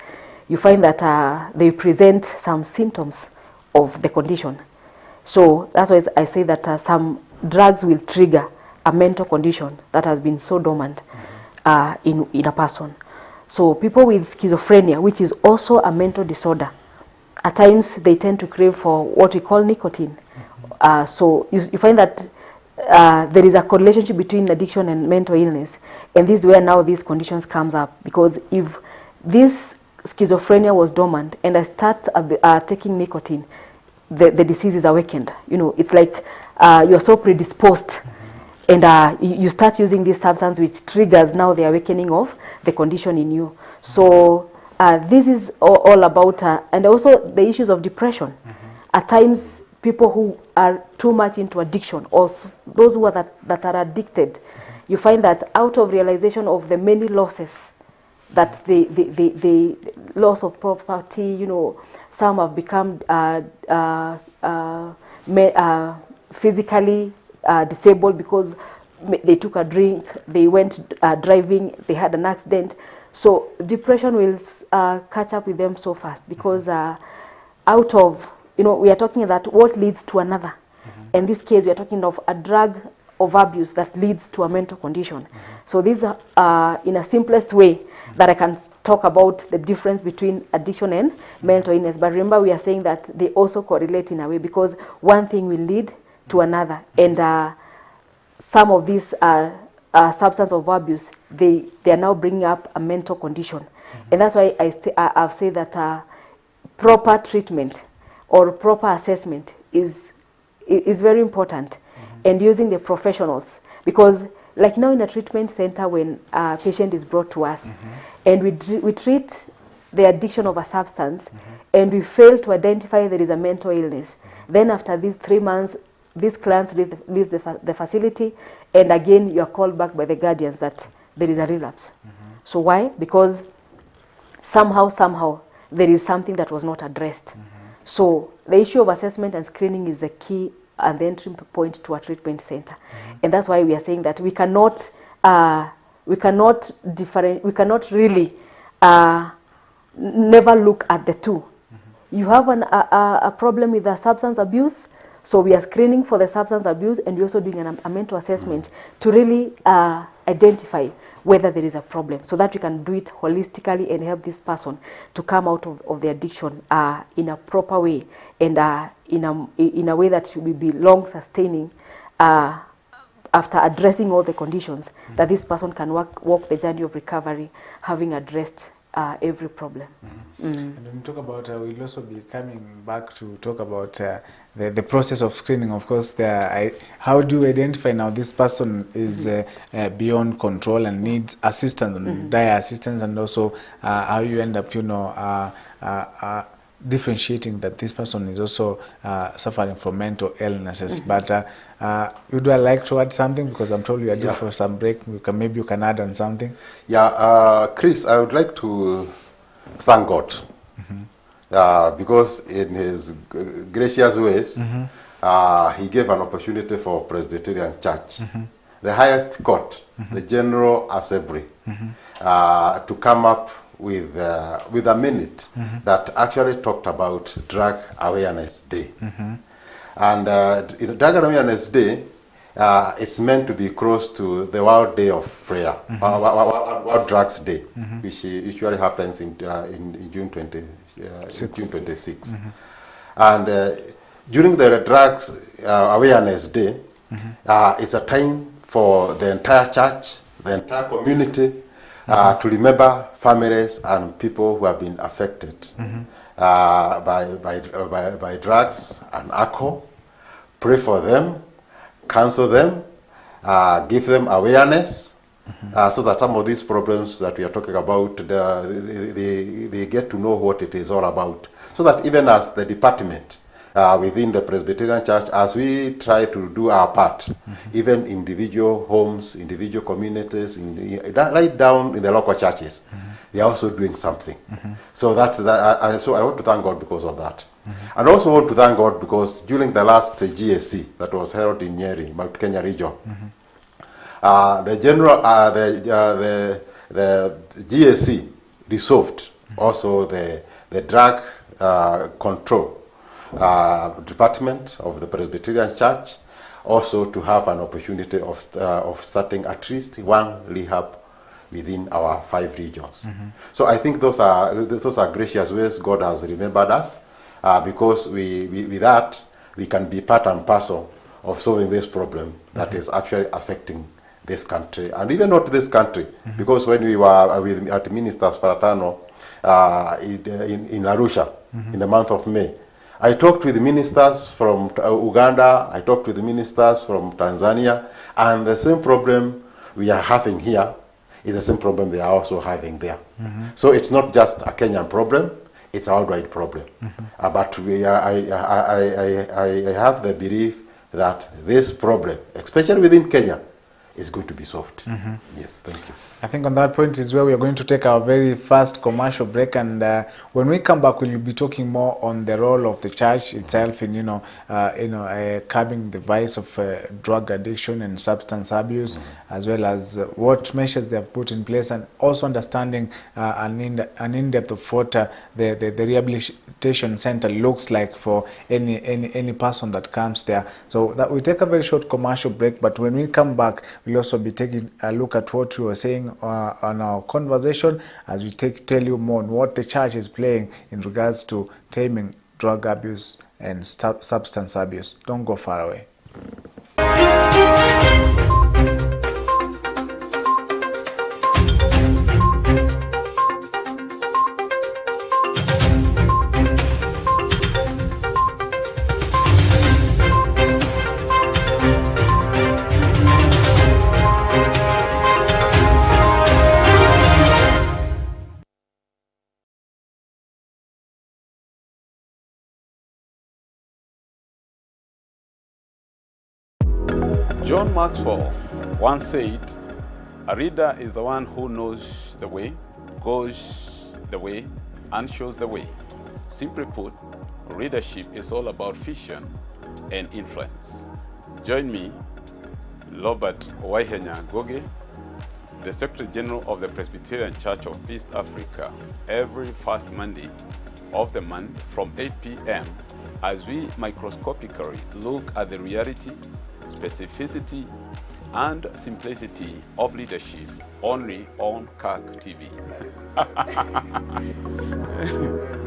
you find that they present some symptoms of the condition. So that's why I say that some drugs will trigger a mental condition that has been so dormant in a person. So people with schizophrenia, which is also a mental disorder, at times they tend to crave for what we call nicotine. So you find that there is a correlation between addiction and mental illness, and this is where now these conditions comes up, because if this schizophrenia was dormant and I start taking nicotine, the disease is awakened. It's like you are so predisposed, and you start using this substance, which triggers now the awakening of the condition in you. So this is all about, and also the issues of depression. At times, people who are too much into addiction, or those who are that are addicted, you find that out of realization of the many losses, that the loss of property, some have become physically disabled because they took a drink, they went driving, they had an accident. So depression will catch up with them so fast, because out of, we are talking that what leads to another. In this case, we are talking of a drug of abuse that leads to a mental condition. So these are, in a simplest way, that I can talk about the difference between addiction and mental illness. But remember, we are saying that they also correlate in a way, because one thing will lead to another. And some of these substance of abuse, they are now bringing up a mental condition. And that's why I've said that proper treatment or proper assessment is very important, and using the professionals, because like now in a treatment center, when a patient is brought to us and we treat the addiction of a substance and we fail to identify there is a mental illness, then after these 3 months, these clients leave the facility, and again you are called back by the guardians that there is a relapse. So why? Because somehow, there is something that was not addressed. So the issue of assessment and screening is the key and the entry point to a treatment center. And that's why we are saying that we cannot really never look at the two. You have a problem with the substance abuse, so we are screening for the substance abuse, and we're also doing a mental assessment to really identify whether there is a problem, so that we can do it holistically and help this person to come out of the addiction in a proper way, and in a way that will be long sustaining, after addressing all the conditions, that this person can walk the journey of recovery, having addressed every problem. And when we talk about, we'll also be coming back to talk about the process of screening. Of course, how do you identify now this person is beyond control and needs assistance, and dire assistance, and also how you end up, differentiating that this person is also suffering from mental illnesses. But would I like to add something, because I'm told you are due for some break? Maybe you can add on something. Chris, I would like to thank God, because in his gracious ways, he gave an opportunity for Presbyterian Church, the highest court, the General Assembly, to come up with a minute that actually talked about Drug Awareness Day. And Drug Awareness Day, it's meant to be close to the World Day of Prayer, World Drugs Day, which usually happens in June 26. And during the Drugs Awareness Day, it's a time for the entire church, the entire community, to remember families and people who have been affected by drugs and alcohol, pray for them, counsel them, give them awareness, so that some of these problems that we are talking about, they get to know what it is all about. So that even as the department within the Presbyterian Church, as we try to do our part, even individual homes, individual communities, right down in the local churches, they are also doing something. So that's that, and so I want to thank God because of that. And also want to thank God because during the last GSC that was held in Nyeri, Mount Kenya region, the GSC resolved also the drug control department of the Presbyterian Church also to have an opportunity of starting at least one rehab within our 5 regions. So I think those are gracious ways God has remembered us, because with that we can be part and parcel of solving this problem that is actually affecting this country, and even not this country, because when we were at Ministers Faratano in Arusha in the month of May, I talked with the ministers from Uganda, I talked with the ministers from Tanzania, and the same problem we are having here is the same problem they are also having there. So it's not just a Kenyan problem, it's a worldwide problem. But I have the belief that this problem, especially within Kenya, is going to be solved. Yes, thank you. I think on that point is where we are going to take our very first commercial break, and when we come back, we'll be talking more on the role of the church itself in curbing the vice of drug addiction and substance abuse, as well as what measures they have put in place, and also understanding an in-depth of what the rehabilitation center looks like for any person that comes there. So that we take a very short commercial break, but when we come back, we'll also be taking a look at what you were saying on our conversation, as we tell you more on what the church is playing in regards to taming drug abuse and substance abuse. Don't go far away. John Maxwell once said, A reader is the one who knows the way, goes the way, and shows the way. Simply put, readership is all about vision and influence. Join me, Robert Waihenya Goge, the Secretary General of the Presbyterian Church of East Africa, every first Monday of the month from 8 p.m. as we microscopically look at the reality, specificity, and simplicity of leadership only on Kirk TV.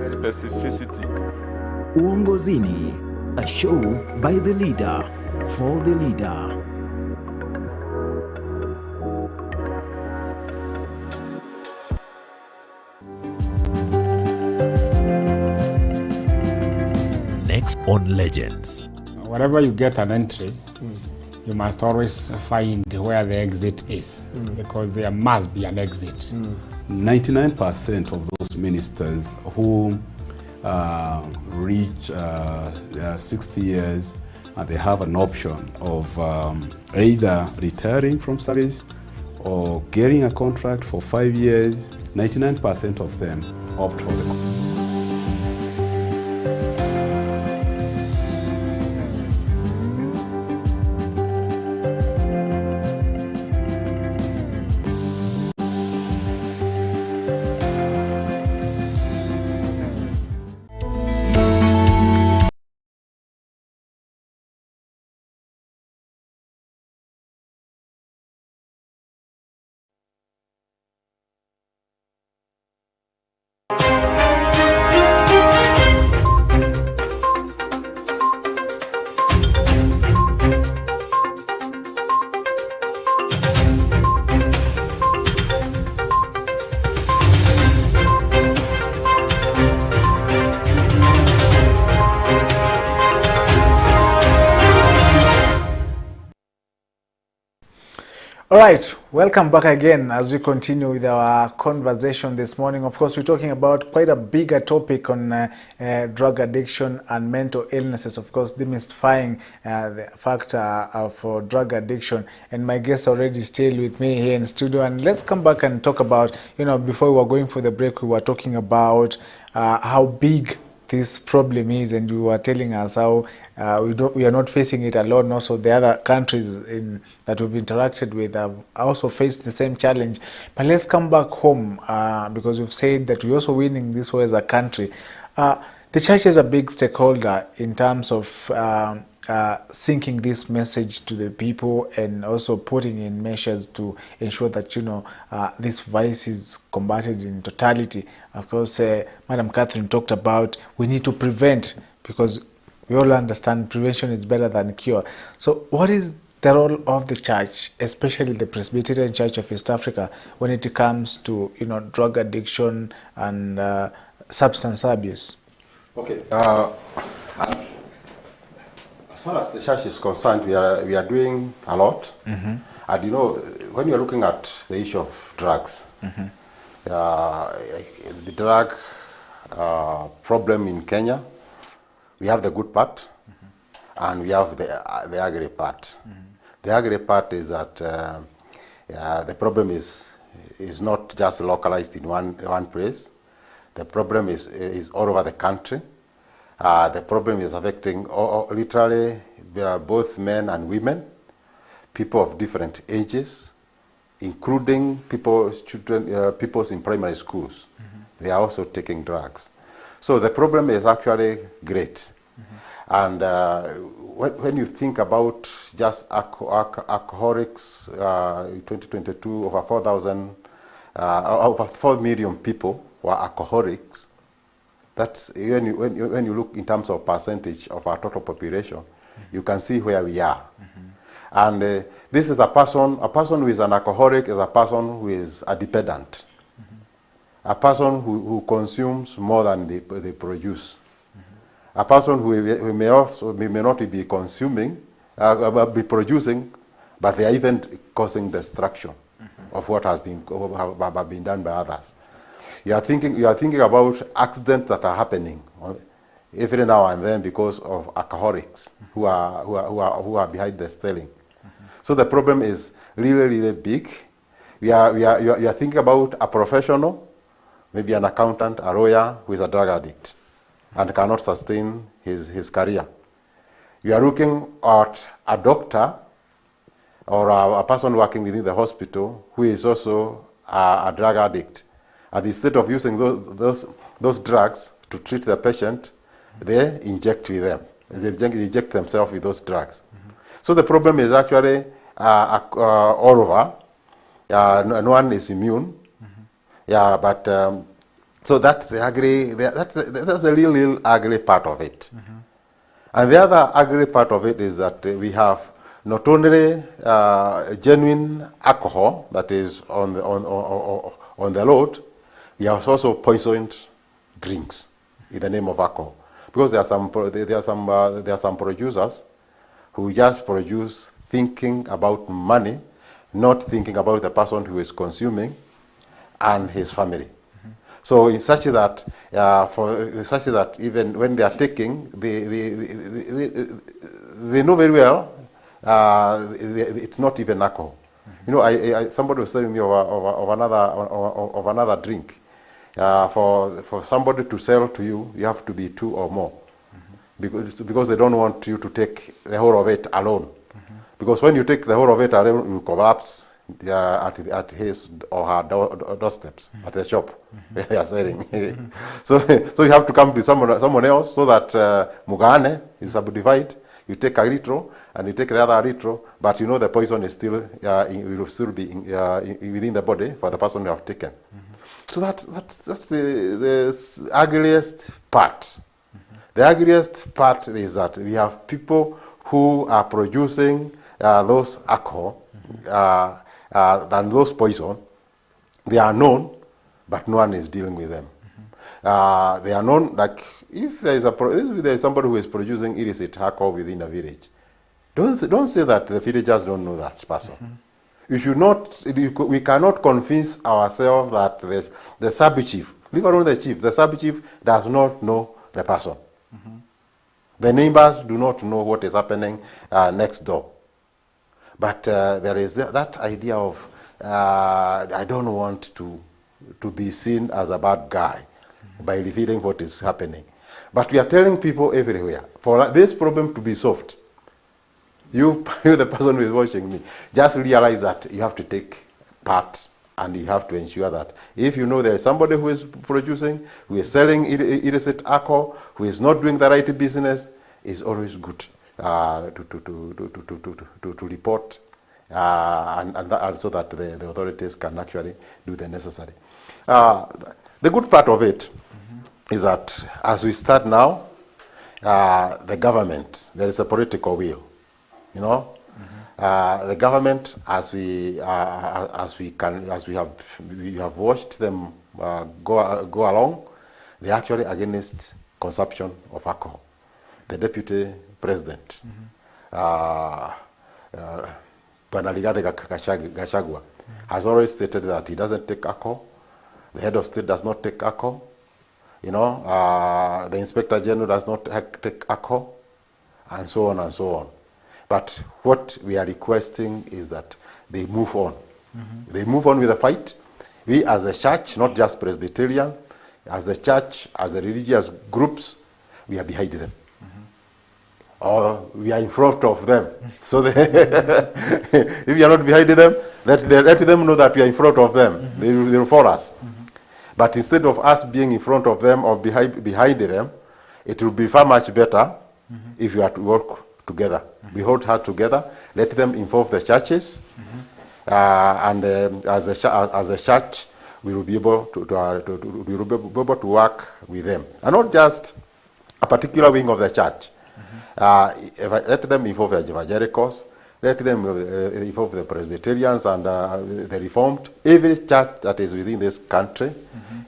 Specificity. Uongozini, a show by the leader, for the leader. Next on Legends. Wherever you get an entry, you must always find where the exit is, because there must be an exit. 99% of those ministers who reach 60 years and they have an option of either retiring from service or getting a contract for 5 years, 99% of them opt for the All right, welcome back again as we continue with our conversation this morning. Of course, we're talking about quite a bigger topic on drug addiction and mental illnesses, of course, demystifying the factor of drug addiction. And my guest already still with me here in studio. And let's come back and talk about, before we were going for the break, we were talking about how big this problem is, and you were telling us how we are not facing it alone. Also, the other countries that we've interacted with have also faced the same challenge. But let's come back home because we've said that we're also winning this way as a country. The church is a big stakeholder in terms of syncing this message to the people and also putting in measures to ensure that this vice is combated in totality. Of course, Madam Catherine talked about we need to prevent, because we all understand prevention is better than cure. So what is the role of the church, especially the Presbyterian Church of East Africa, when it comes to drug addiction and substance abuse? Okay. As far as the church is concerned, we are doing a lot. Mm-hmm. And when you're looking at the issue of drugs, mm-hmm. The drug problem in Kenya, we have the good part, mm-hmm. and we have the ugly part. Mm-hmm. The ugly part is that the problem is not just localized in one place. The problem is all over the country. The problem is affecting literally both men and women, people of different ages, including people in primary schools. Mm-hmm. They are also taking drugs. So the problem is actually great. Mm-hmm. And when you think about just alcoholics, in 2022, over 4 million people were alcoholics. That's when you look in terms of percentage of our total population, mm-hmm. you can see where we are. Mm-hmm. And this is a person who is an alcoholic is a person who is a dependent, mm-hmm. a person who consumes more than they produce, mm-hmm. a person who may not be consuming, be producing, but they are even causing destruction, mm-hmm. of what has been done by others. You are thinking about accidents that are happening every now and then because of alcoholics who are behind the steering. Mm-hmm. So the problem is really, really big. you are thinking about a professional, maybe an accountant, a lawyer who is a drug addict and cannot sustain his career. You are looking at a doctor or a person working within the hospital who is also a drug addict. And instead of using those drugs to treat the patient, they inject with them. They inject themselves with those drugs. So the problem is actually all over. No one is immune. Yeah, but so that's the ugly. That's the real ugly part of it. And the other ugly part of it is that we have not only genuine alcohol that is on the road, we have also poisoned drinks in the name of alcohol. Because there are some producers who just produce thinking about money, not thinking about the person who is consuming and his family. So in such that even when they are taking, they know very well it's not even alcohol. You know, somebody was telling me of another drink. For somebody to sell to you, you have to be two or more, because they don't want you to take the whole of it alone. Because when you take the whole of it alone, you collapse at his or her doorsteps, at the shop where they are selling. So you have to come to someone else, so that Mugane is subdivided. You take a little and you take the other little, but you know the poison is still will still be within the body for the person you have taken. So that's the ugliest part. The ugliest part is that we have people who are producing those alcohol than those poison. They are known, but no one is dealing with them. They are known, like if there is somebody who is producing illicit alcohol within a village, don't say that the villagers don't know that person. You should not. We cannot convince ourselves that the sub chief, leave alone the chief, the sub chief does not know the person. The neighbors do not know what is happening next door. But there is that idea of I don't want to be seen as a bad guy by revealing what is happening. But we are telling people everywhere, for this problem to be solved, you the person who is watching me, just realize that you have to take part, and you have to ensure that if you know there is somebody who is producing, who is selling illicit alcohol, who is not doing the right business, it's always good to report, and so that the authorities can actually do the necessary. The good part of it is that as we start now, the government, there is a political will. You know, the government, as we have watched them go along, they're actually against consumption of alcohol. The deputy president, Rigathi Gachagua, has always stated that he doesn't take alcohol. The head of state does not take alcohol. You know, the inspector general does not take alcohol, and so on and so on. But what we are requesting is that they move on. They move on with the fight. We as a church, not just Presbyterian, as the church, as the religious groups, we are behind them. Or we are in front of them. So if we are not behind them, let them know that we are in front of them. They will follow us. But instead of us being in front of them or behind them, it will be far much better if we are to work together. We hold hands together. Let them involve the churches, and as a church, we will be able to work with them, and not just a particular wing of the church. Let them involve the evangelicals. Let them involve the Presbyterians and the Reformed. Every church that is within this country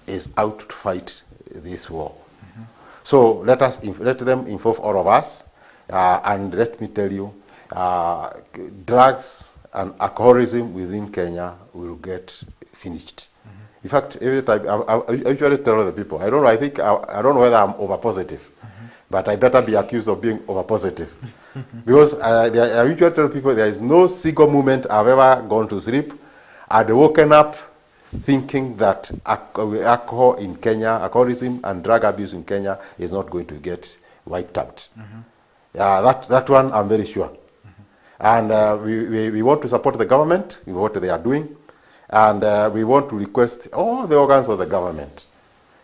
is out to fight this war. So let them involve all of us. And let me tell you, drugs and alcoholism within Kenya will get finished. In fact, every time I usually tell the people, I don't know whether I'm over positive, but I better be accused of being over positive, because I usually tell people there is no single moment I've ever gone to sleep Had woken up thinking that alcohol in Kenya, alcoholism and drug abuse in Kenya is not going to get wiped out. That one I'm very sure. And we want to support the government in what they are doing. And we want to request all the organs of the government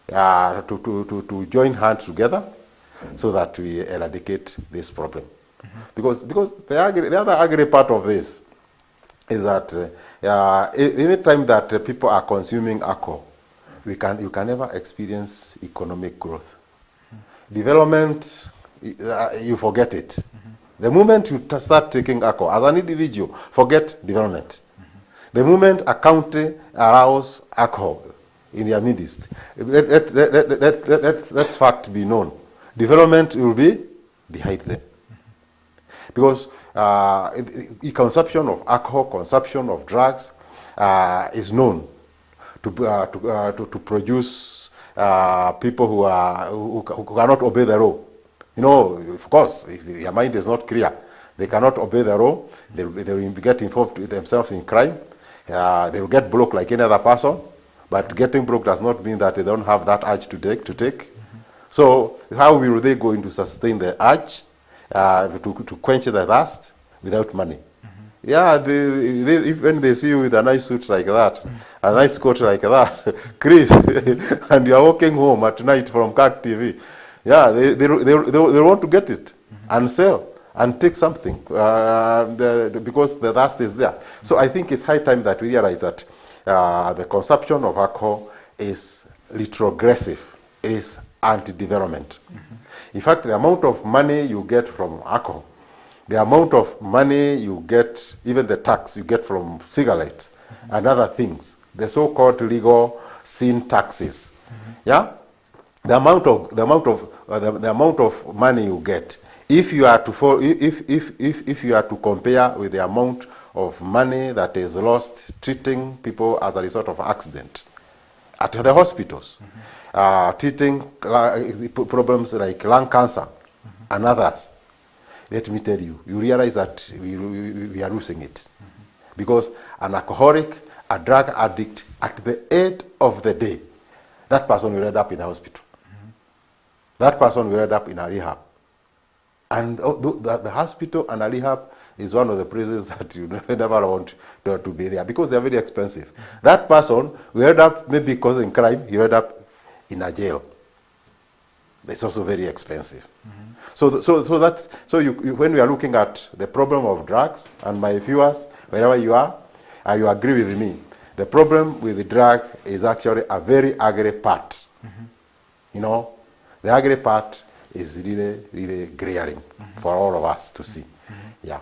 to join hands together so that we eradicate this problem. Because the other ugly part of this is that any time that people are consuming alcohol, you can never experience economic growth. Development, you forget it. The moment you start taking alcohol, as an individual, forget development. The moment a country allows alcohol in their midst, let fact be known. Development will be behind them. Because the consumption of alcohol, consumption of drugs is known to produce people who cannot obey the law. You know, of course, if your mind is not clear, they cannot obey the law. They will get involved with themselves in crime. They will get broke like any other person. But getting broke does not mean that they don't have that urge to take. So how will they going to sustain the urge to quench the thirst without money? Yeah, when they see you with a nice suit like that, a nice coat like that, Chris, and you are walking home at night from Kirk TV, yeah, they want to get it and sell and take something because the thirst is there. So I think it's high time that we realize that the consumption of alcohol is retrogressive, is anti-development. In fact, the amount of money you get from alcohol, the amount of money you get, even the tax you get from cigarettes and other things, the so-called legal sin taxes, yeah, the amount of money you get, if you are to if you are to compare with the amount of money that is lost treating people as a result of accident at the hospitals, treating problems like lung cancer and others, let me tell you, you realize that we are losing it. Because an alcoholic, a drug addict, at the end of the day, that person will end up in the hospital. That person will end up in a rehab. And the hospital and a rehab is one of the places that you never want to be there because they are very expensive. That person will end up maybe causing crime, he will end up in a jail. It's also very expensive. So when we are looking at the problem of drugs, and my viewers, wherever you are, you agree with me, the problem with the drug is actually a very ugly part. You know, the ugly part is really, really glaring for all of us to see. Yeah.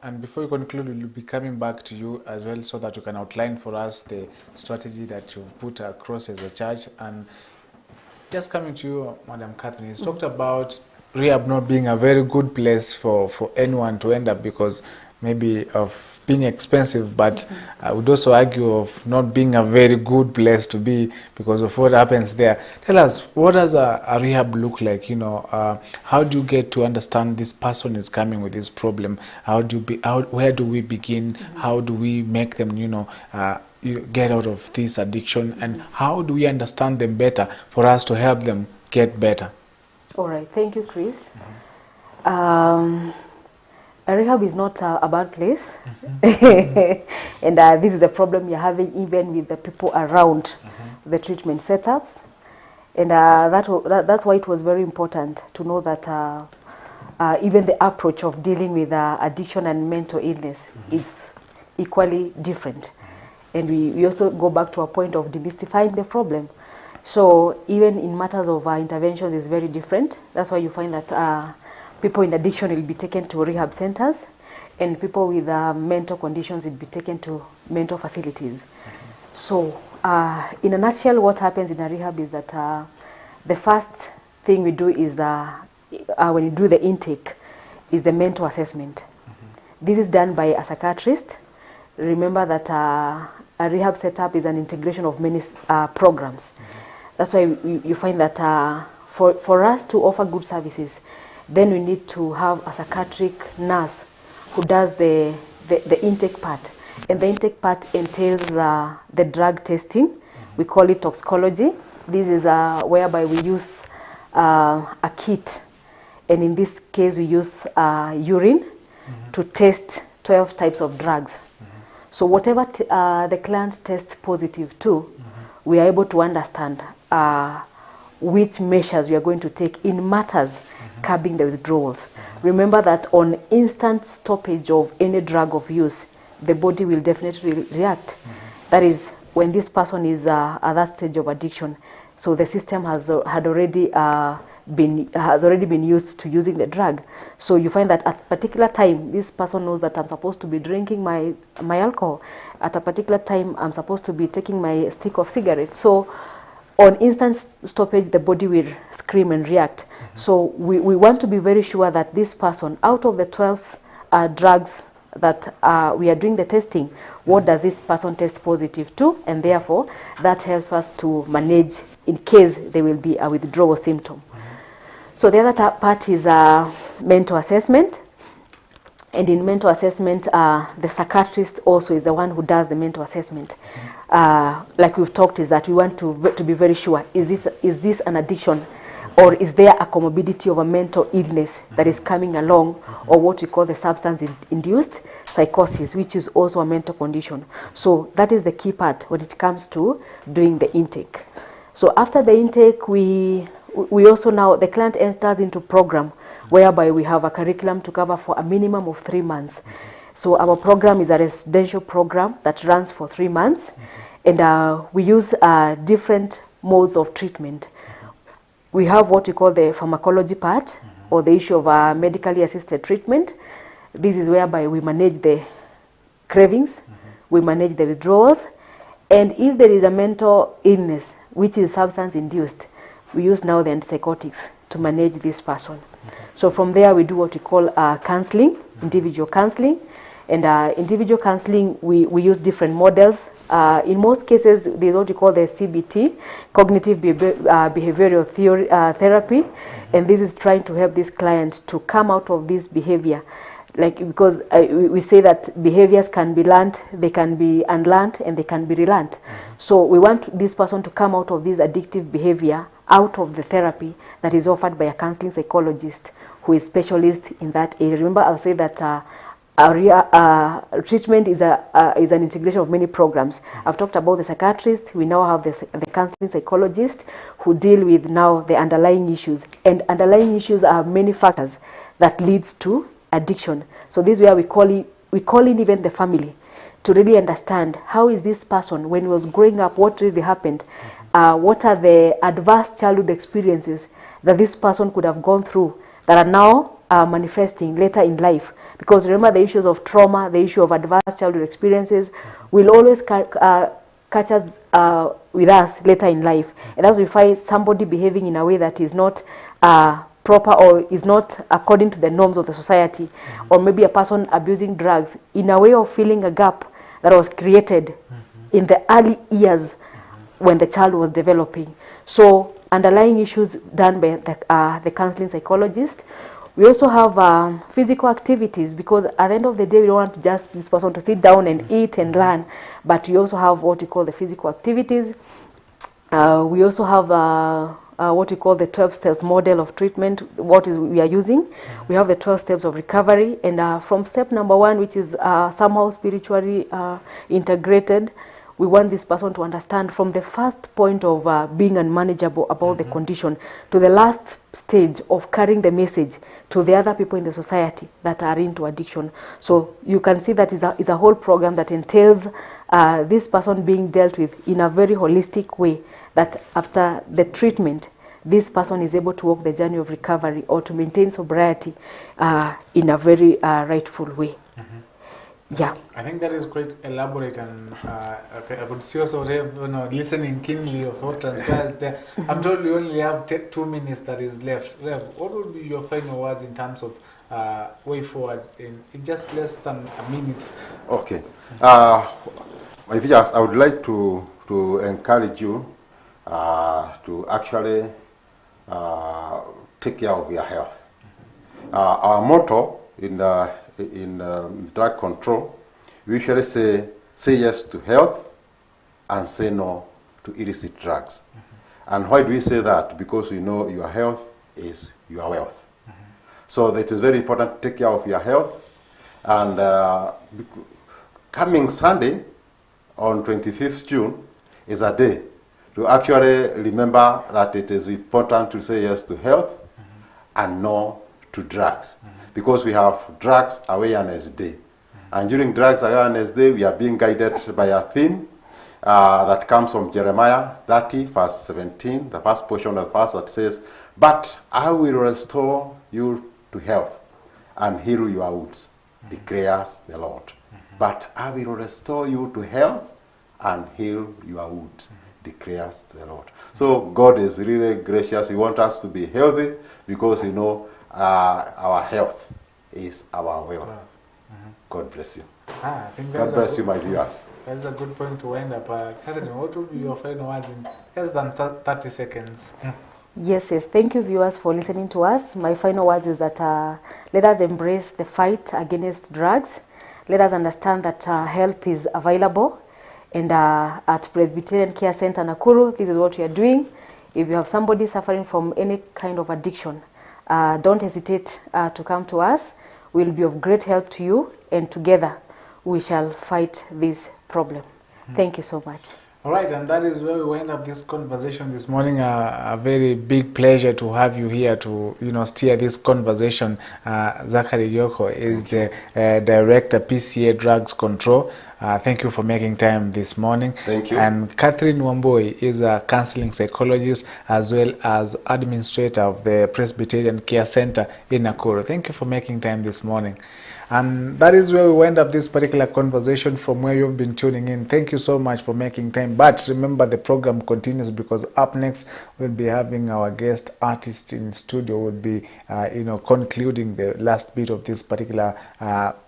And before you conclude, we'll be coming back to you as well so that you can outline for us the strategy that you've put across as a church. And just coming to you, Madam Catherine, it's talked about rehab not being a very good place for anyone to end up because maybe of being expensive, but I would also argue of not being a very good place to be because of what happens there. Tell us, what does a rehab look like? You know, how do you get to understand this person is coming with this problem? Where do we begin? How do we make them, get out of this addiction? And how do we understand them better for us to help them get better? All right, thank you, Chris. A rehab is not a bad place, and this is the problem you're having even with the people around the treatment setups, and that's why it was very important to know that even the approach of dealing with addiction and mental illness is equally different, and we also go back to a point of demystifying the problem. So even in matters of interventions is very different. That's why you find that people in addiction will be taken to rehab centers, and people with mental conditions will be taken to mental facilities. So in a nutshell, what happens in a rehab is that the first thing we do is when you do the intake, is the mental assessment. This is done by a psychiatrist. Remember that a rehab setup is an integration of many programs. That's why you find that for us to offer good services, then we need to have a psychiatric nurse who does the intake part. And the intake part entails the drug testing. We call it toxicology. This is whereby we use a kit, and in this case we use urine to test 12 types of drugs. So whatever the client tests positive to, we are able to understand which measures we are going to take in matters curbing the withdrawals. Remember that on instant stoppage of any drug of use, the body will definitely react. That is when this person is at that stage of addiction. So the system has already been used to using the drug. So you find that at a particular time, this person knows that I'm supposed to be drinking my alcohol. At a particular time, I'm supposed to be taking my stick of cigarettes. So on instant stoppage, the body will scream and react. So we want to be very sure that this person, out of the 12 drugs that we are doing the testing, what does this person test positive to? And therefore, that helps us to manage in case there will be a withdrawal symptom. So the other part is mental assessment. And in mental assessment, the psychiatrist also is the one who does the mental assessment. Like we've talked, is that we want to be very sure, is this an addiction, or is there a comorbidity of a mental illness that is coming along, or what we call the substance-induced psychosis, which is also a mental condition. So that is the key part when it comes to doing the intake. So after the intake, we also now, the client enters into program whereby we have a curriculum to cover for a minimum of 3 months. So our program is a residential program that runs for 3 months, and we use different modes of treatment. We have what we call the pharmacology part, or the issue of medically assisted treatment. This is whereby we manage the cravings, we manage the withdrawals, and if there is a mental illness which is substance induced, we use now the antipsychotics to manage this person. So from there we do what we call counseling, individual counseling. And individual counseling, we use different models. In most cases, there's what we call the CBT, cognitive behavioral therapy, and this is trying to help this client to come out of this behavior. Like, because we say that behaviors can be learned, they can be unlearned, and they can be relearned. So we want this person to come out of this addictive behavior, out of the therapy that is offered by a counseling psychologist who is specialist in that area. Remember, I'll say that treatment is an integration of many programs. I've talked about the psychiatrist. We now have the counseling psychologist who deal with now the underlying issues. And underlying issues are many factors that leads to addiction. So this is where we call in even the family to really understand how is this person, when he was growing up, what really happened, what are the adverse childhood experiences that this person could have gone through that are now manifesting later in life. Because remember, the issues of trauma, the issue of adverse childhood experiences will always catch us with us later in life. And as we find somebody behaving in a way that is not proper or is not according to the norms of the society, or maybe a person abusing drugs, in a way of filling a gap that was created in the early years when the child was developing. So underlying issues done by the counseling psychologist. We also have physical activities, because at the end of the day, we don't want just this person to sit down and eat and learn, but we also have what we call the physical activities. We also have what we call the 12 steps model of treatment. We are using? We have the 12 steps of recovery, and from step number 1, which is somehow spiritually integrated, we want this person to understand from the first point of being unmanageable about the condition to the last stage of carrying the message to the other people in the society that are into addiction. So you can see that it's a whole program that entails this person being dealt with in a very holistic way, that after the treatment, this person is able to walk the journey of recovery or to maintain sobriety in a very rightful way. Yeah, I think that is quite elaborate, and okay, I could see also Rev, listening keenly of what transpires there. I'm told we only have 2 minutes that is left. Rev, what would be your final words in terms of way forward in just less than a minute? Okay. My viewers, I would like to encourage you to actually take care of your health. Our motto in drug control, we usually say say yes to health and say no to illicit drugs. And why do we say that? Because we know your health is your wealth. So it is very important to take care of your health. And coming Sunday, on 25th June, is a day to actually remember that it is important to say yes to health and no to drugs. Because we have Drugs Awareness Day. And during Drugs Awareness Day, we are being guided by a theme that comes from Jeremiah 30, verse 17, the first portion of the verse that says, "But I will restore you to health and heal your wounds, declares the Lord." But I will restore you to health and heal your wounds, declares the Lord. So God is really gracious. He wants us to be healthy because, you know, our health is our wealth. God bless you. I think God that's bless you, my viewers. That's a good point to end up. Catherine, what would be your final words in less than 30 seconds? Yes, thank you viewers for listening to us. My final words is that let us embrace the fight against drugs. Let us understand that help is available. And at Presbyterian Care Center Nakuru, this is what we are doing. If you have somebody suffering from any kind of addiction, don't hesitate to come to us. We'll be of great help to you, and together we shall fight this problem. Thank you so much. All right, and that is where we wind up this conversation this morning. A very big pleasure to have you here to, you know, steer this conversation. Zachary Yoko is the Director, PCA Drugs Control. Thank you for making time this morning. Thank you. And Catherine Wamboi is a counseling psychologist as well as administrator of the Presbyterian Care Center in Nakuru. Thank you for making time this morning. And that is where we wind up this particular conversation from where you've been tuning in. Thank you so much for making time. But remember, the program continues because up next we'll be having our guest artist in studio. We'll be, concluding the last bit of this particular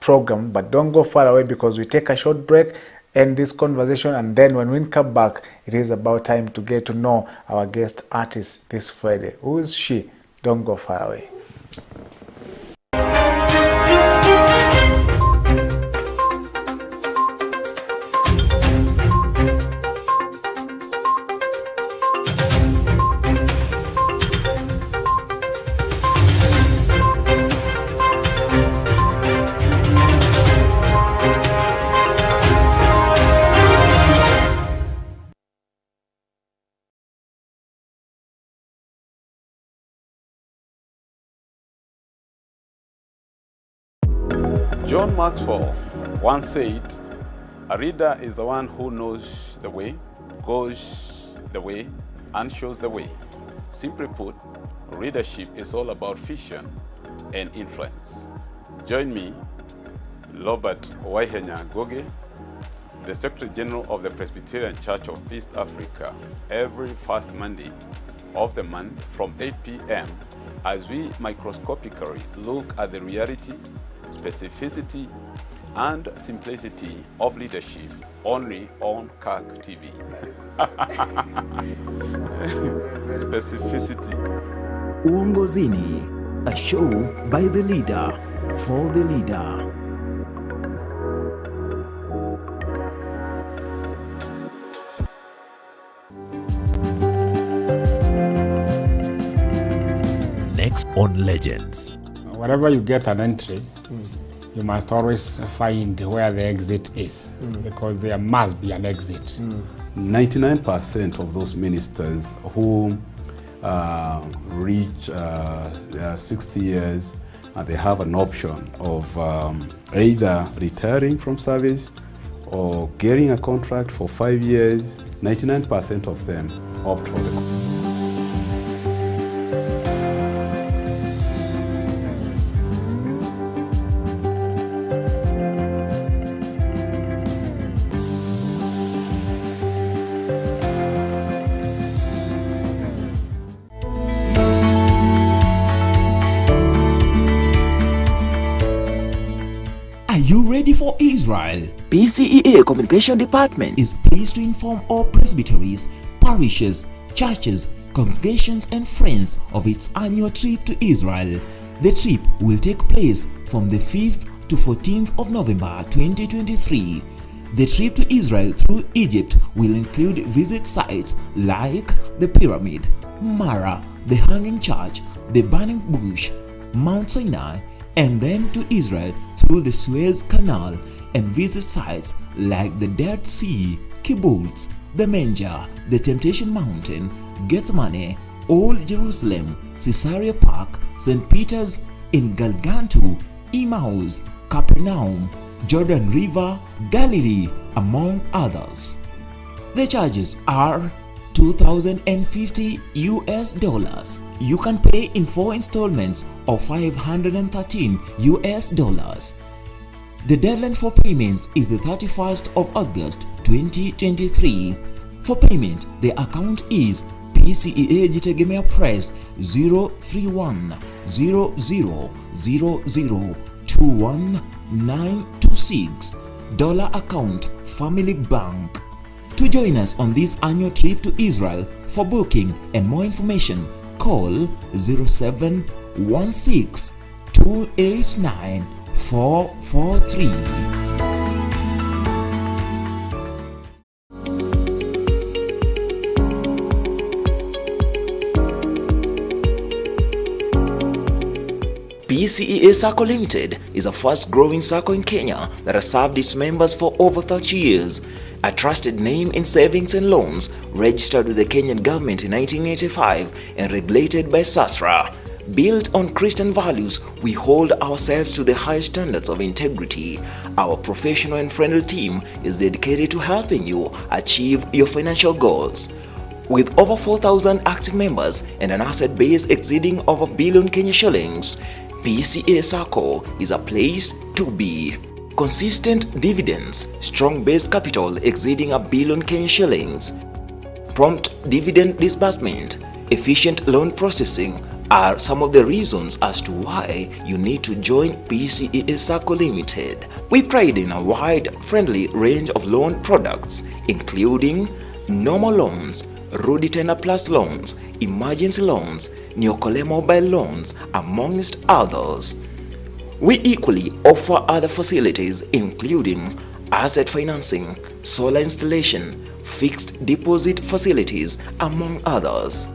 program. But don't go far away because we take a short break, end this conversation, and then when we come back, it is about time to get to know our guest artist this Friday. Who is she? Don't go far away. John Maxwell once said, "A reader is the one who knows the way, goes the way, and shows the way." Simply put, readership is all about vision and influence. Join me, Robert Waihenya Goge, the Secretary General of the Presbyterian Church of East Africa, every first Monday of the month from 8 p.m. as we microscopically look at the reality, specificity, and simplicity of leadership only on Kirk TV. Specificity. Uongozini, a show by the leader, for the leader. Next on Legends. Wherever you get an entry, you must always find where the exit is, because there must be an exit. 99% of those ministers who reach 60 years and they have an option of either retiring from service or getting a contract for 5 years, 99% of them opt for the Ready for Israel. PCEA Communication Department is pleased to inform all presbyteries, parishes, churches, congregations and friends of its annual trip to Israel. The trip will take place from the 5th to 14th of November 2023. The trip to Israel through Egypt will include visit sites like the Pyramid, Mara, the Hanging Church, the Burning Bush, Mount Sinai, and then to Israel through the Suez Canal and visit sites like the Dead Sea, Kibbutz, the Manger, the Temptation Mountain, Gethsemane, Old Jerusalem, Caesarea Park, St. Peter's in Galgantu, Emmaus, Capernaum, Jordan River, Galilee, among others. The charges are $2,050 US. You can pay in 4 installments of $513 US. The deadline for payments is the 31st of August 2023. For payment, the account is PCEA Jitegemea Press 03100002196 dollar account Family Bank. To join us on this annual trip to Israel, for booking and more information, call 0716 289 443. PCEA Sacco Limited is a fast-growing sacco in Kenya that has served its members for over 30 years. A trusted name in savings and loans, registered with the Kenyan government in 1985 and regulated by SASRA. Built on Christian values, we hold ourselves to the highest standards of integrity. Our professional and friendly team is dedicated to helping you achieve your financial goals. With over 4,000 active members and an asset base exceeding over a billion Kenya shillings, PCEA Sacco is a place to be. Consistent dividends, strong base capital exceeding a billion Kenya shillings, prompt dividend disbursement, efficient loan processing are some of the reasons as to why you need to join PCEA Sacco Limited. We pride in a wide, friendly range of loan products, including normal loans, Rudy Tender Plus loans, emergency loans, Neokole mobile loans, amongst others. We equally offer other facilities including asset financing, solar installation, fixed deposit facilities, among others.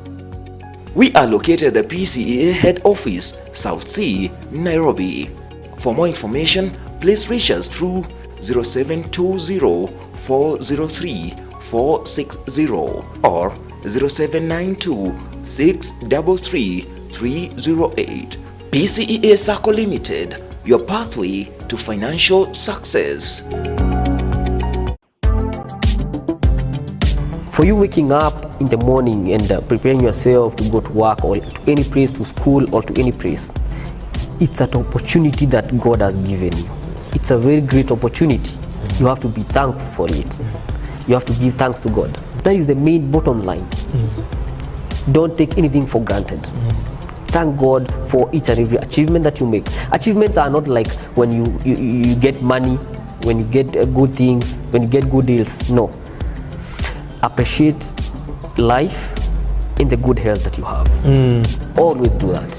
We are located at the PCEA head office, South C, Nairobi. For more information, please reach us through 0720-403-460 or 0792-633-308. PCEA Sacco Limited, your pathway to financial success. For you waking up in the morning and preparing yourself to go to work or to any place, to school or to any place, it's an opportunity that God has given you. It's a very great opportunity. You have to be thankful for it. You have to give thanks to God. That is the main bottom line. Don't take anything for granted. Thank God for each and every achievement that you make. Achievements are not like when you get money, when you get good things, when you get good deals. No. Appreciate life in the good health that you have. Always do that.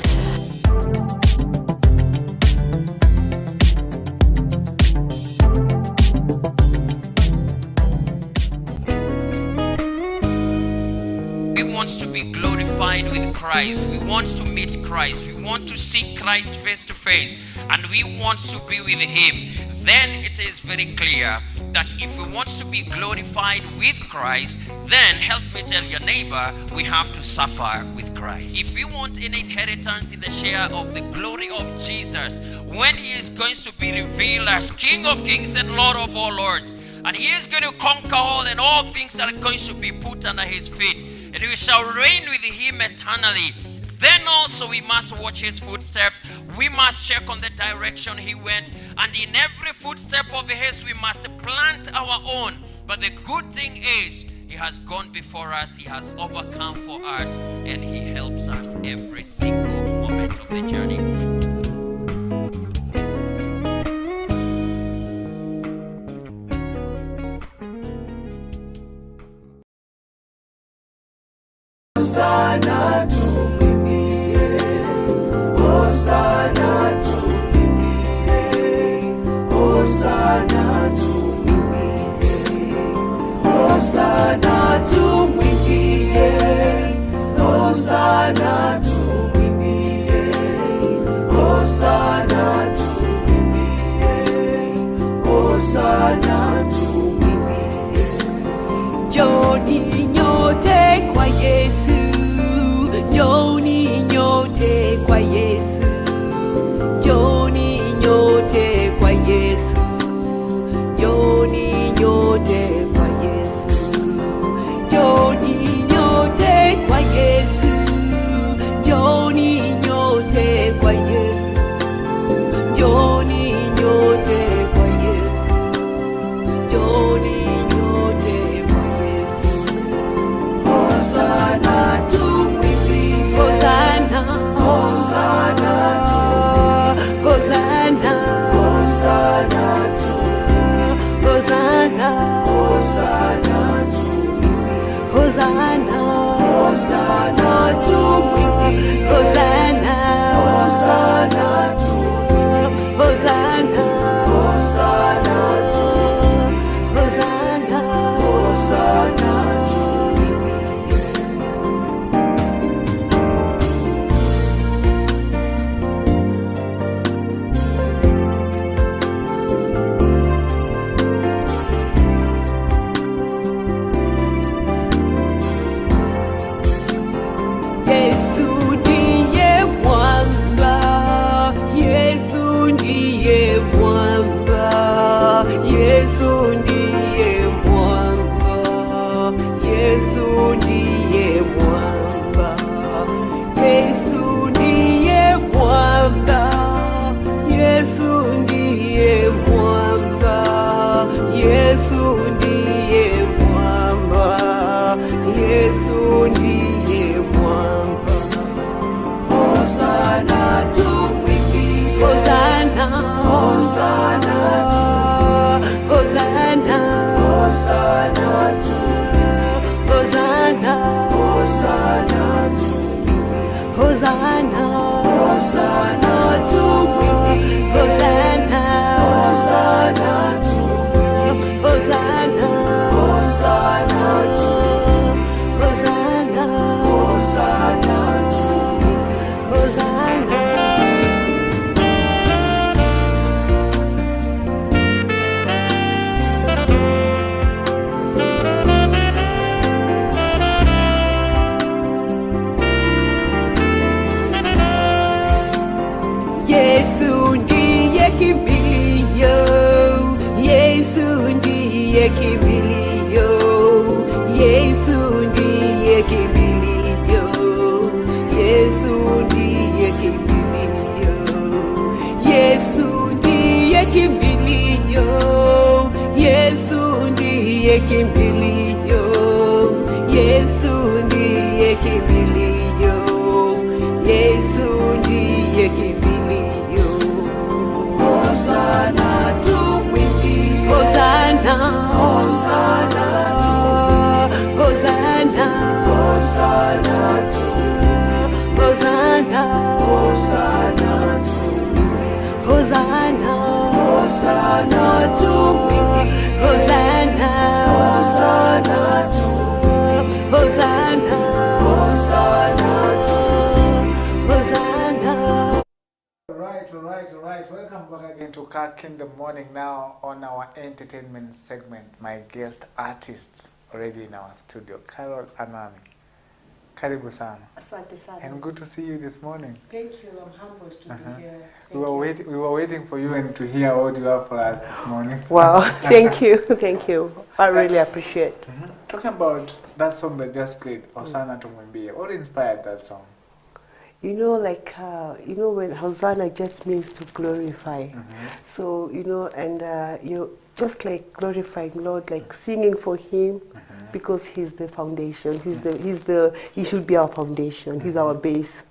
We want to be glorified with Christ. We want to meet Christ. We want to see Christ face to face. And we want to be with Him. Then it is very clear that if we want to be glorified with Christ, then help me tell your neighbor, we have to suffer with Christ. If we want an inheritance in the share of the glory of Jesus, when He is going to be revealed as King of Kings and Lord of all lords, and He is going to conquer all, and all things are going to be put under His feet, and we shall reign with Him eternally. Then also we must watch His footsteps. We must check on the direction He went, and in every footstep of His we must plant our own. But the good thing is, He has gone before us, He has overcome for us, and He helps us every single moment of the journey. Hosanna tumwimbie, Hosanna tumwimbie, Hosanna tumwimbie. Hosana tumwimbie. Njoni nyote kwa Yesu, njoni nyote kwa Yesu, njoni nyote kwa Yesu, njoni nyote kwa Yesu, njoni nyote kwa Yesu, njoni nyote kwa Yesu, njoni nyote kwa Yesu, njoni nyote kwa Yesu. Hosana tumwimbie. Hosana, Hosana tumwimbie. Hosana, Hosana tumwimbie. Hosana, Hosana tumwimbie. Hosana, Hosana tumwimbie. Hosana, Hosana tumwimbie. Hosana, Hosana tumwimbie. Hosana, Hosana tumwimbie. Yesu ndiye mwamba, Yesu ndiye mwamba, Yesu ndiye mwamba, Yesu ndiye mwamba, Yesu ndiye mwamba, Yesu ndiye mwamba, Yesu ndiye mwamba, Yesu ndiye mwamba. Hosana tumwimbie. Hosana, Hosana tumwimbie. Hosana, Hosana tumwimbie. Hosana, Hosana tumwimbie. Hosana, Hosana tumwimbie. Hosana, Hosana tumwimbie. Hosana, Hosana tumwimbie. Hosana, Hosana tumwimbie. Hosana. Yesu ndiye kimbilio, Yesu ndiye kimbilio, Yesu ndiye kimbilio, Yesu ndiye kimbilio, Yesu ndiye kimbilio, Yesu ndiye kimbilio, Yesu ndiye kimbilio, Yesu ndiye kimbilio. Hosana tumwimbie. Hosana, Hosana tumwimbie. Hosana, Hosana tumwimbie. Hosana, Hosana tumwimbie. Hosana, Hosana tumwimbie. Hosana, Hosana tumwimbie. Hosana, Hosana tumwimbie. Hosana. All right. Welcome back again to Kirk in the morning. Now on our entertainment segment, my guest artist already in our studio, Carol Anami. Karibu sana. Asante sana. And good to see you this morning. Thank you. I'm humbled to be here. We were waiting for you and to hear what you have for us this morning. Wow. Thank you. Thank you. I really appreciate. Talking about that song that just played, Hosana Tumwimbie, what inspired that song? You know, like, when Hosanna just means to glorify. So, and you just like glorifying Lord, like singing for Him, because He's the foundation. He should be our foundation. He's our base.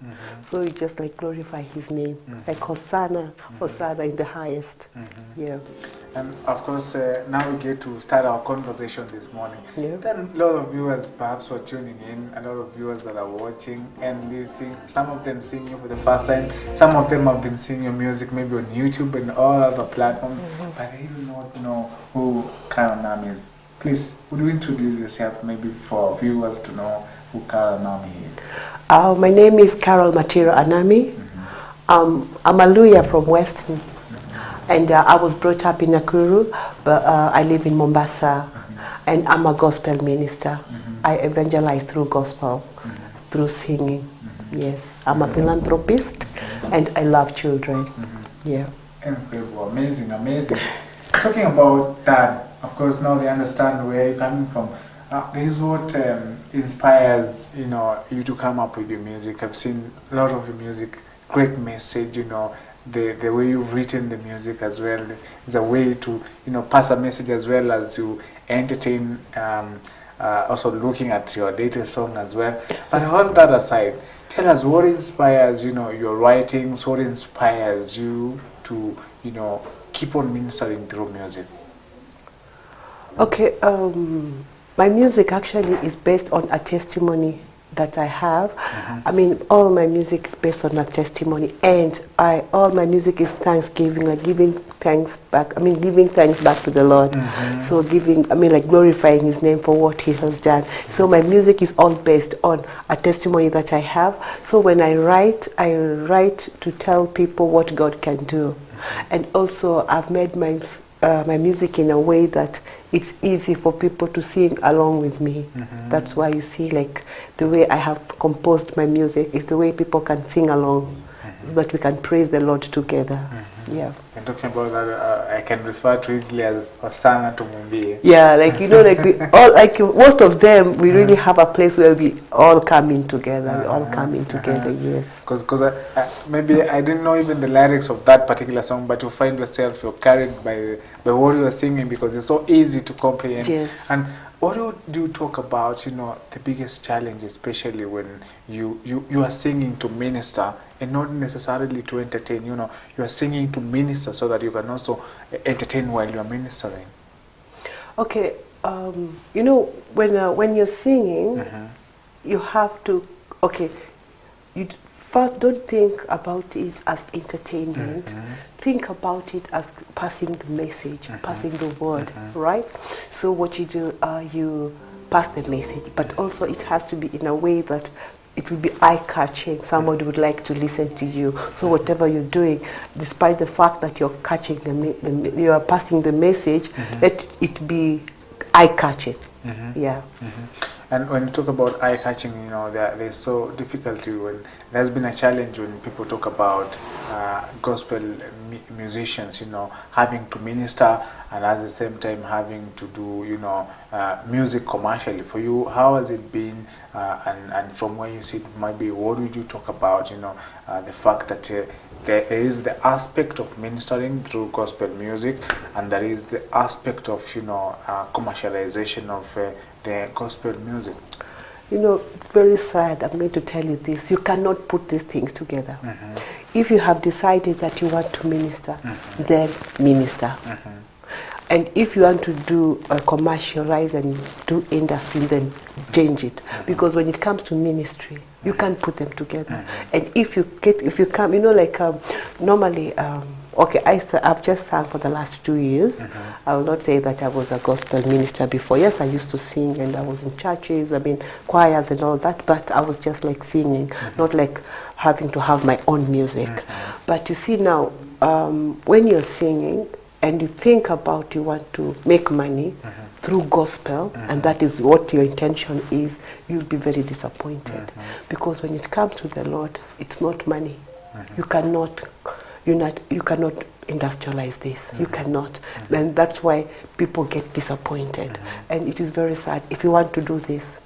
So you just like glorify His name, like Hosanna, Hosanna in the highest. Yeah. And of course, now we get to start our conversation this morning. Yeah. Then a lot of viewers perhaps were tuning in, a lot of viewers that are watching, and they sing, some of them seeing you for the first time, some of them have been seeing your music maybe on YouTube and all other platforms, but they do not know who Carol Anami is. Please, would you introduce yourself maybe for viewers to know who Carol Anami is? My name is Carol Matiro Anami. I'm a lawyer from Western. And I was brought up in Nakuru, but I live in Mombasa, and I'm a gospel minister. I evangelize through gospel, through singing. Yes, I'm a philanthropist, and I love children. Yeah. Incredible, amazing, amazing. Talking about that, of course, now they understand where you're coming from. This is what inspires, you to come up with your music. I've seen a lot of your music, great message, the way you've written the music as well is a way to, pass a message as well as to entertain, also looking at your latest song as well. But all that aside, tell us what inspires, your writings, what inspires you to, keep on ministering through music? Okay, my music actually is based on a testimony that I have. I mean, all my music is based on a testimony, and all my music is thanksgiving, like giving thanks back. I mean, giving thanks back to the Lord. So like glorifying His name for what He has done. So my music is all based on a testimony that I have. So when I write to tell people what God can do, and also I've made my music in a way that it's easy for people to sing along with me. That's why you see, like, the way I have composed my music is the way people can sing along, so that we can praise the Lord together. Yeah. And talking about that, I can refer to easily as Osana to Mumbi. Yeah, like, most of them, we really have a place where we all come in together. We all come in together, yes. Because maybe I didn't know even the lyrics of that particular song, but you find yourself, you're carried by what you are singing, because it's so easy to comprehend. Yes. And what do you talk about, the biggest challenge, especially when you are singing to minister and not necessarily to entertain, you are singing to minister so that you can also entertain while you are ministering? Okay, when you're singing, you have to, you first don't think about it as entertainment. Think about it as passing the message, passing the word, right? So what you do, you pass the message, but also it has to be in a way that it will be eye-catching. Somebody would like to listen to you. So whatever you're doing, despite the fact that you're catching you are passing the message, let it be eye-catching. Yeah. And when you talk about eye-catching, there's so difficulty when there's been a challenge when people talk about gospel musicians, having to minister and at the same time having to do, music commercially. For you, how has it been? And from where you sit, maybe what would you talk about? The fact that there is the aspect of ministering through gospel music, and there is the aspect of commercialization of the gospel music. It's very sad. I'm going to tell you this. You cannot put these things together. If you have decided that you want to minister, then minister. And if you want to do commercialize and do industry, then change it. Because when it comes to ministry, you can't put them together. And if you come, normally, I've just sung for the last 2 years. I will not say that I was a gospel minister before. Yes, I used to sing and I was in churches, choirs and all that, but I was just like singing, not like having to have my own music. But you see now, when you're singing and you think about you want to make money through gospel, and that is what your intention is, you'll be very disappointed. Because when it comes to the Lord, it's not money. You cannot industrialize this. You cannot. And that's why people get disappointed. And it is very sad. If you want to do this,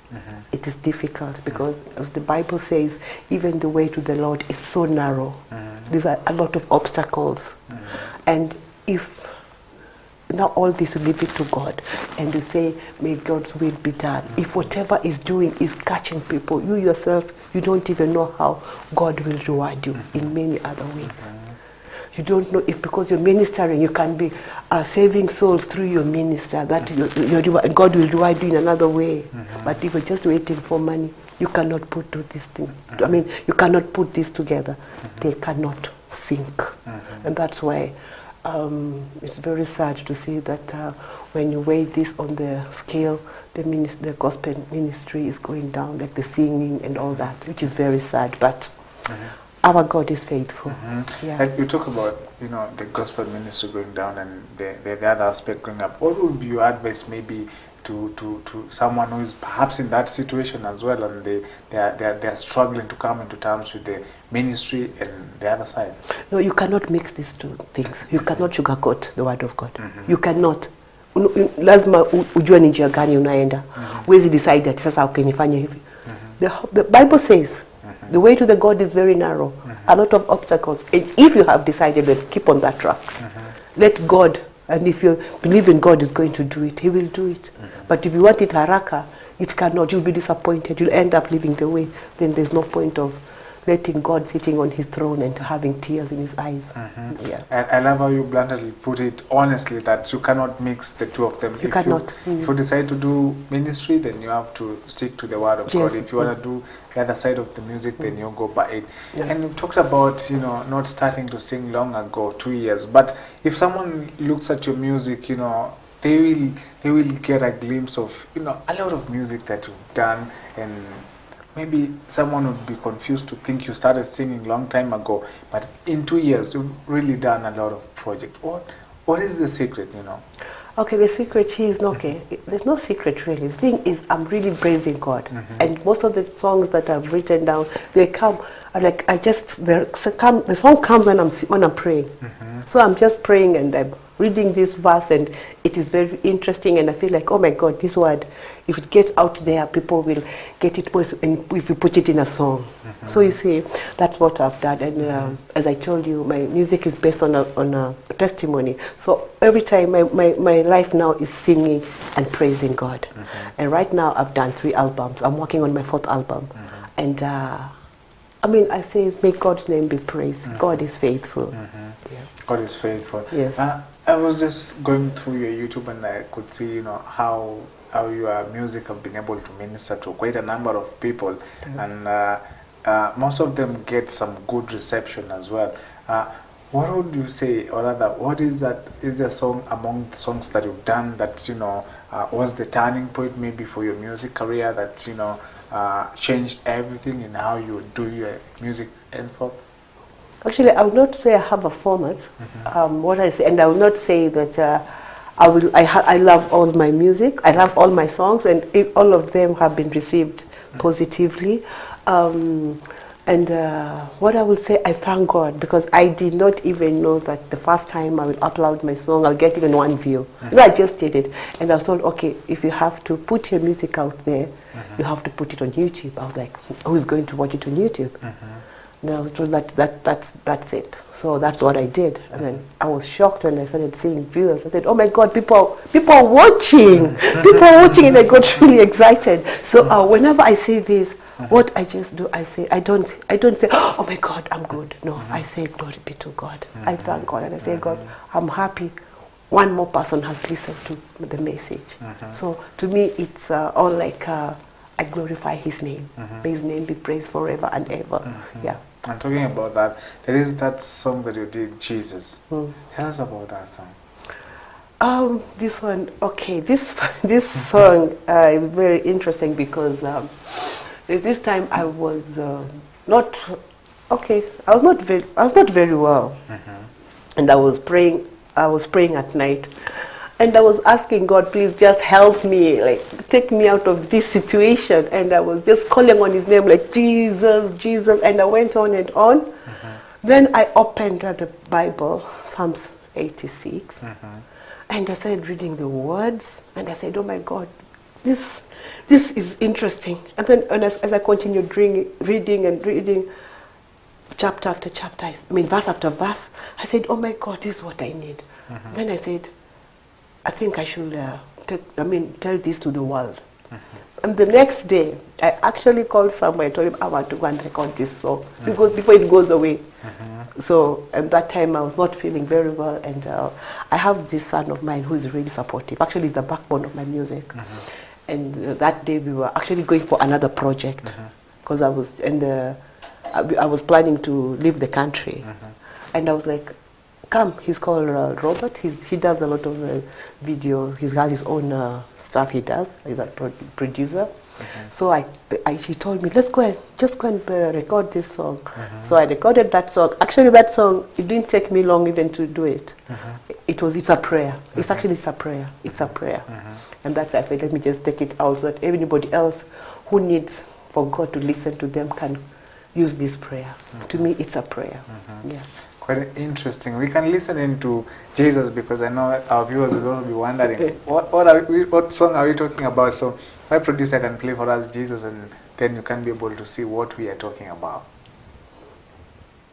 it is difficult, because as the Bible says, even the way to the Lord is so narrow. There's a lot of obstacles. And if now all this, you leave it to God and you say, may God's will be done. If whatever is doing is catching people, you yourself, you don't even know how God will reward you in many other ways. You don't know if because you're ministering, you can be saving souls through your minister, that God will reward you in another way. But if you're just waiting for money, you cannot put this thing. You cannot put this together. They cannot sync. And that's why it's very sad to see that when you weigh this on the scale, the gospel ministry is going down, like the singing and all that, which is very sad. But our God is faithful. Yeah. And you talk about, you know, the gospel ministry going down and the other aspect going up. What would be your advice maybe to someone who is perhaps in that situation as well, and they are struggling to come into terms with the ministry and the other side? No, you cannot mix these two things. You cannot sugarcoat the word of God. You cannot. Lazima ujue ni njia gani unaenda. Huwezi decide ati sasa ukinifanya hivi. The Bible says the way to the God is very narrow. A lot of obstacles. And if you have decided, then keep on that track. Let God, and if you believe in God is going to do it, He will do it. But if you want it haraka, it cannot. You'll be disappointed. You'll end up living the way. Then there's no point of letting God sitting on His throne and having tears in His eyes. Yeah. I love how you bluntly put it honestly, that you cannot mix the two of them. You cannot. If you decide to do ministry, then you have to stick to the word of God. If you want to do the other side of the music, then you go by it. And we've talked about, you know, not starting to sing long ago, 2 years. But if someone looks at your music, you know, they will get a glimpse of, you know, a lot of music that you've done, and maybe someone would be confused to think you started singing long time ago, but in 2 years you've really done a lot of projects. What is the secret, you know? Okay, the secret is okay. There's no secret really. The thing is, I'm really praising God, and most of the songs that I've written down, they come like the song comes when I'm praying. So I'm just praying and I'm reading this verse, and it is very interesting, and I feel like, oh my God, this word, if it gets out there, people will get it if you put it in a song. So you see, that's what I've done, and as I told you, my music is based on a testimony. So every time my life now is singing and praising God. And right now I've done 3 albums. I'm working on my 4th album, and I mean, I say, may God's name be praised. God is faithful. Yeah. God is faithful. Yes. I was just going through your YouTube, and I could see, you know, how your music have been able to minister to quite a number of people, and most of them get some good reception as well. What would you say, or rather, what is a song among the songs that you've done that, you know, was the turning point maybe for your music career, that, you know, changed everything in how you do your music and forth? Actually, I would not say I have a format. What I say, and I will not say that I love all my music. I love all my songs, and all of them have been received positively. And what I will say, I thank God, because I did not even know that the first time I will upload my song, I'll get even 1 view. You know, I just did it, and I was told, okay, if you have to put your music out there, you have to put it on YouTube. I was like, who's going to watch it on YouTube? And I was told that's it. So that's what I did. And then I was shocked when I started seeing viewers. I said, oh my God, people are watching. People are watching, and I got really excited. So whenever I say this, what I just do, I say, I don't say, oh my God, I'm good. No, I say, glory be to God. I thank God, and I say, God, I'm happy one more person has listened to the message. So to me, it's all like I glorify His name. May His name be praised forever and ever. Yeah. And talking about that, there is that song that you did, Jesus. Tell us about that song. This one, okay. This song is very interesting because this time I was not okay. I was not very well, and I was praying. I was praying at night, and I was asking God, please just help me, like take me out of this situation. And I was just calling on His name, like Jesus, Jesus. And I went on and on. Then I opened the Bible, Psalms 86, and I started reading the words. And I said, oh my God, this is interesting. And then as I continued reading chapter after chapter, verse after verse, I said, oh my God, this is what I need. Then I said, I think I should tell this to the world. And the next day, I actually called someone and told him I want to go and record this song because before it goes away. So at that time I was not feeling very well, and I have this son of mine who is really supportive. Actually, he's the backbone of my music. And that day we were actually going for another project because I was planning to leave the country, and I was like, come. He's called Robert. He does a lot of video. He has his own stuff he does. He's a producer. So he told me, let's go and just go and record this song. So I recorded that song. Actually, that song, it didn't take me long even to do it. It's a prayer. It's a prayer. It's a prayer. And that's why I said, let me just take it out so that anybody else who needs for God to listen to them can use this prayer. To me, it's a prayer. Yeah. Quite interesting. We can listen into Jesus, because I know our viewers will also be wondering what song are we talking about. So my producer can play for us Jesus, and then you can be able to see what we are talking about.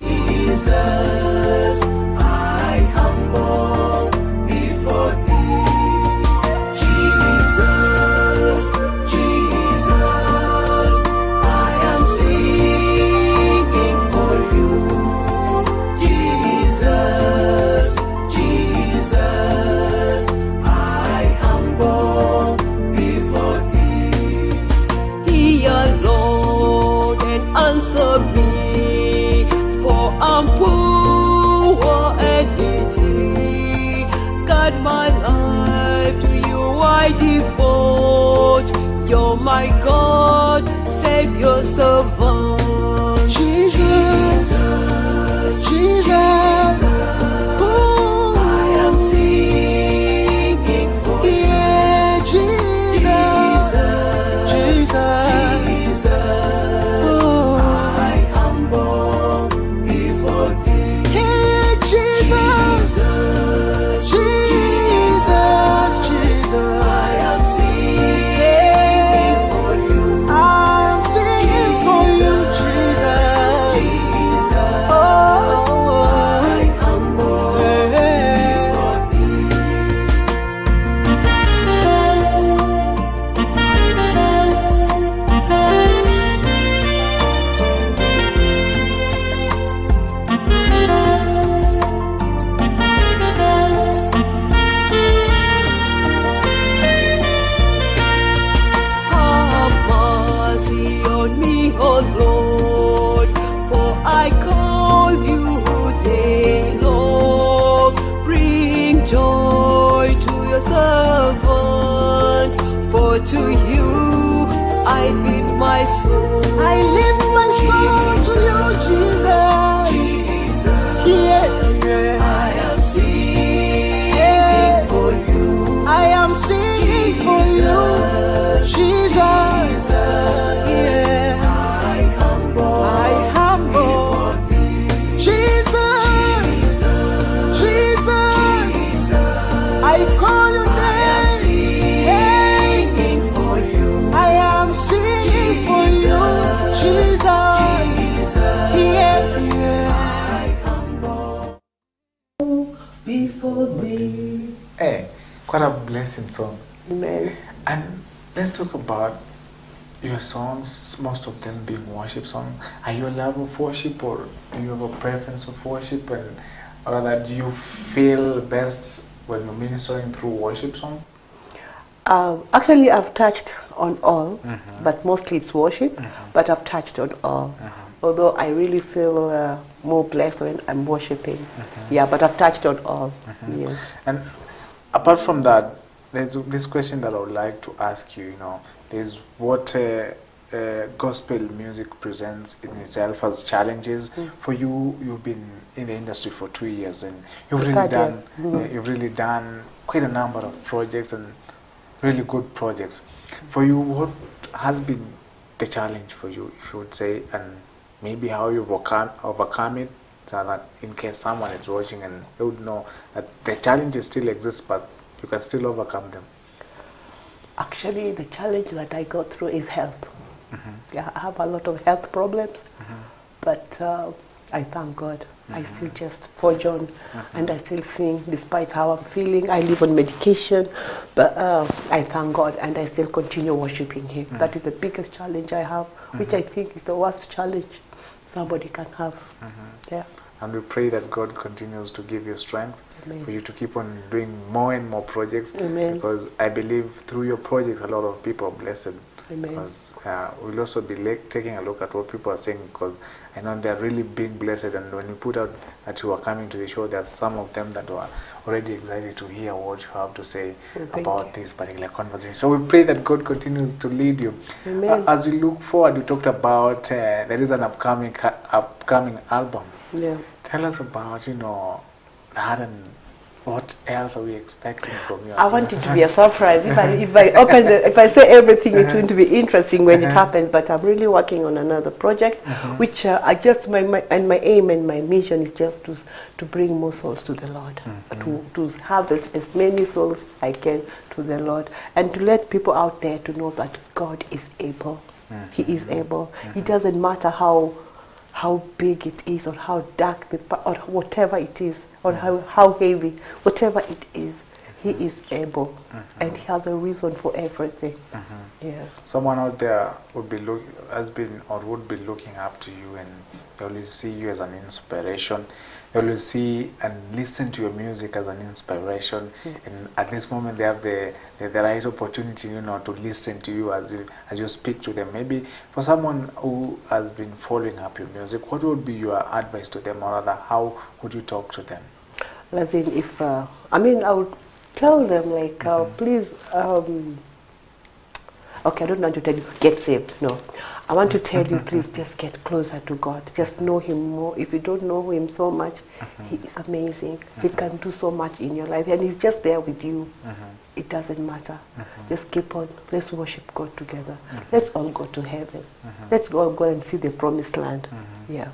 Jesus, I humble before thee. Jesus, Jesus, I am singing for you. Jesus, Jesus, I humble before thee. Hear, Lord, and answer me, for I'm poor and needy. God, my life to you I devote. You're my God, Savior, servant. Jesus, Jesus, oh, I am singing for you. Jesus, Jesus, oh, I humble before thee. Hey, Jesus, Jesus, Jesus, I am singing for you. I am singing for you, Jesus, Jesus, oh, I humble before thee. Have mercy on me, O Lord, for I call you day long. Bring joy to your servant, for to you I lift my soul. I lift my soul to you, Jesus. Yeah, yeah. I am singing for you. I am singing for you, Jesus. Yeah. I humble Jesus, Jesus. I call your name. Singing for you. I am singing for you, Jesus. Yeah, yeah. I humble before thee. Hey, quite a blessing song. Amen. And let's talk about your songs, most of them being worship songs. Are you a lover of worship, or do you have a preference of worship, and or that do you feel best when you're ministering through worship song? Actually, I've touched on all, but mostly it's worship, but I've touched on all. Although I really feel more blessed when I'm worshiping. Yeah, but I've touched on all. Yes. And apart from that, there's this question that I would like to ask you. You know, there's what gospel music presents in itself as challenges. For you, you've been in the industry for 2 years, and you've really done quite a number of projects, and really good projects. For you, what has been the challenge for you, if you would say, and maybe how you've overcome it, so that in case someone is watching and they would know that the challenges still exist, but you can still overcome them? Actually, the challenge that I go through is health. Yeah, I have a lot of health problems, but I thank God. I still just forge on, and I still sing despite how I'm feeling. I live on medication, but I thank God, and I still continue worshiping Him. That is the biggest challenge I have, which I think is the worst challenge somebody can have. Yeah. And we pray that God continues to give you strength. Amen. For you to keep on doing more and more projects. Amen. Because I believe through your projects, a lot of people are blessed Amen. Because we'll also be taking a look at what people are saying, because I know they're really being blessed, and when you put out that you are coming to the show, there's some of them that were already excited to hear what you have to say about this particular conversation. So we pray that God continues to lead you. Amen. As we look forward, you talked about there is an upcoming album. Yeah. Tell us about, that, and what else are we expecting from you? I want it to be a surprise. If I say everything, it's going to be interesting when it happens. But I'm really working on another project, which I just my aim and my mission is just to bring more souls to the Lord, to harvest as many souls I can to the Lord, and to let people out there to know that God is able. He is able. It doesn't matter how big it is, or how dark or whatever it is, or how heavy, whatever it is, He is able, and He has a reason for everything. Yeah. Someone out there would be would be looking up to you, and they always see you as an inspiration. They always see and listen to your music as an inspiration, and at this moment they have the right opportunity, to listen to you as you speak to them. Maybe for someone who has been following up your music, what would be your advice to them, or rather, how would you talk to them? As in, if I would tell them, like, please, okay, I don't want to tell you get saved. No, I want to tell you, please, just get closer to God. Just know Him more. If you don't know Him so much, He is amazing. He can do so much in your life, and He's just there with you. It doesn't matter. Just keep on. Let's worship God together. Let's all go to heaven. Let's go and see the promised land. Yeah.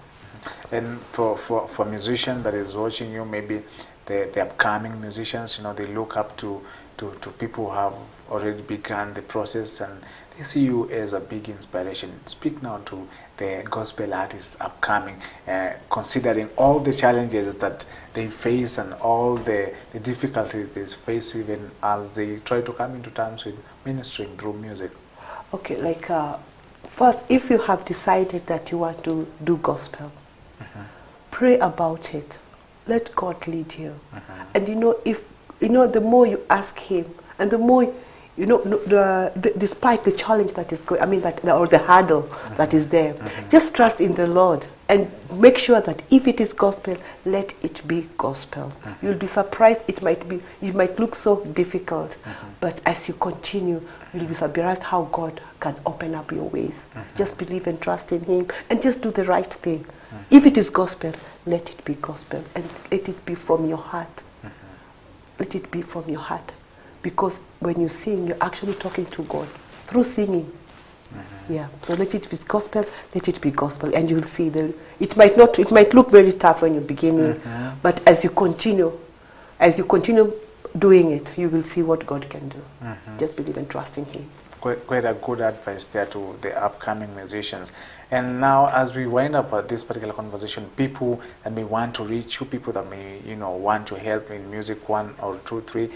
And for musician that is watching you, maybe the upcoming musicians, they look up to people who have already begun the process, and they see you as a big inspiration. Speak now to the gospel artists upcoming, considering all the challenges that they face and all the difficulties they face, even as they try to come into terms with ministering through music. Okay, like first, if you have decided that you want to do gospel, pray about it. Let God lead you. And the more you ask Him, and the more despite the challenge that is going, or the hurdle that is there, just trust in the Lord and make sure that if it is gospel, let it be gospel. You'll be surprised. It might look so difficult, but as you continue, you'll be surprised how God can open up your ways. Just believe and trust in Him, and just do the right thing. If it is gospel, let it be gospel, and let it be from your heart. Let it be from your heart. Because when you sing, you're actually talking to God through singing. Yeah. So let it be gospel, let it be gospel, and you'll see it might look very tough when you're beginning, but as you continue doing it, you will see what God can do. Just believe and trust in Him. Quite a good advice there to the upcoming musicians. And now, as we wind up this particular conversation, people that may want to reach you, people that may want to help in music, 1 or 2, 3,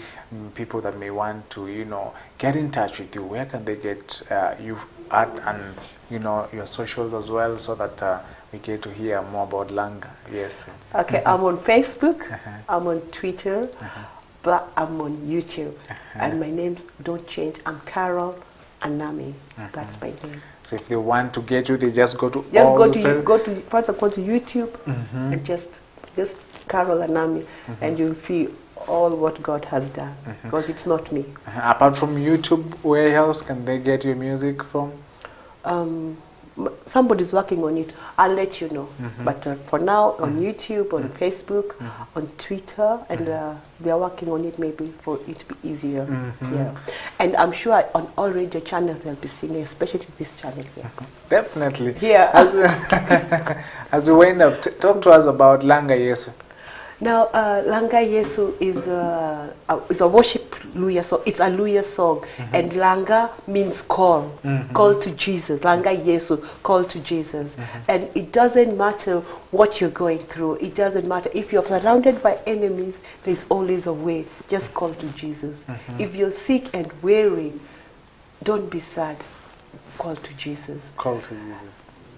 people that may want to get in touch with you, where can they get you at, and your socials as well, so that we get to hear more about Langa? Yes. Okay, I'm on Facebook, I'm on Twitter, but I'm on YouTube, and my names don't change. I'm Carol Anami. That's my name. So if they want to get you, they just go to YouTube and just Carol Anami, and you'll see all what God has done, because it's not me. Apart from YouTube, where else can they get your music from? Somebody's working on it. I'll let you know. But for now, on YouTube, on Facebook, on Twitter, and they're working on it, maybe for it to be easier. Yeah. And I'm sure on all radio channels they'll be singing, especially this channel here. Definitely. Yeah. As we wind up, talk to us about Langa Yesu. Now, Langa Yesu is a worship Luya song. It's a Luya song, and Langa means call, call to Jesus. Langa Yesu, call to Jesus. And it doesn't matter what you're going through. It doesn't matter if you're surrounded by enemies. There's always a way. Just call to Jesus. If you're sick and weary, don't be sad. Call to Jesus. Call to Jesus.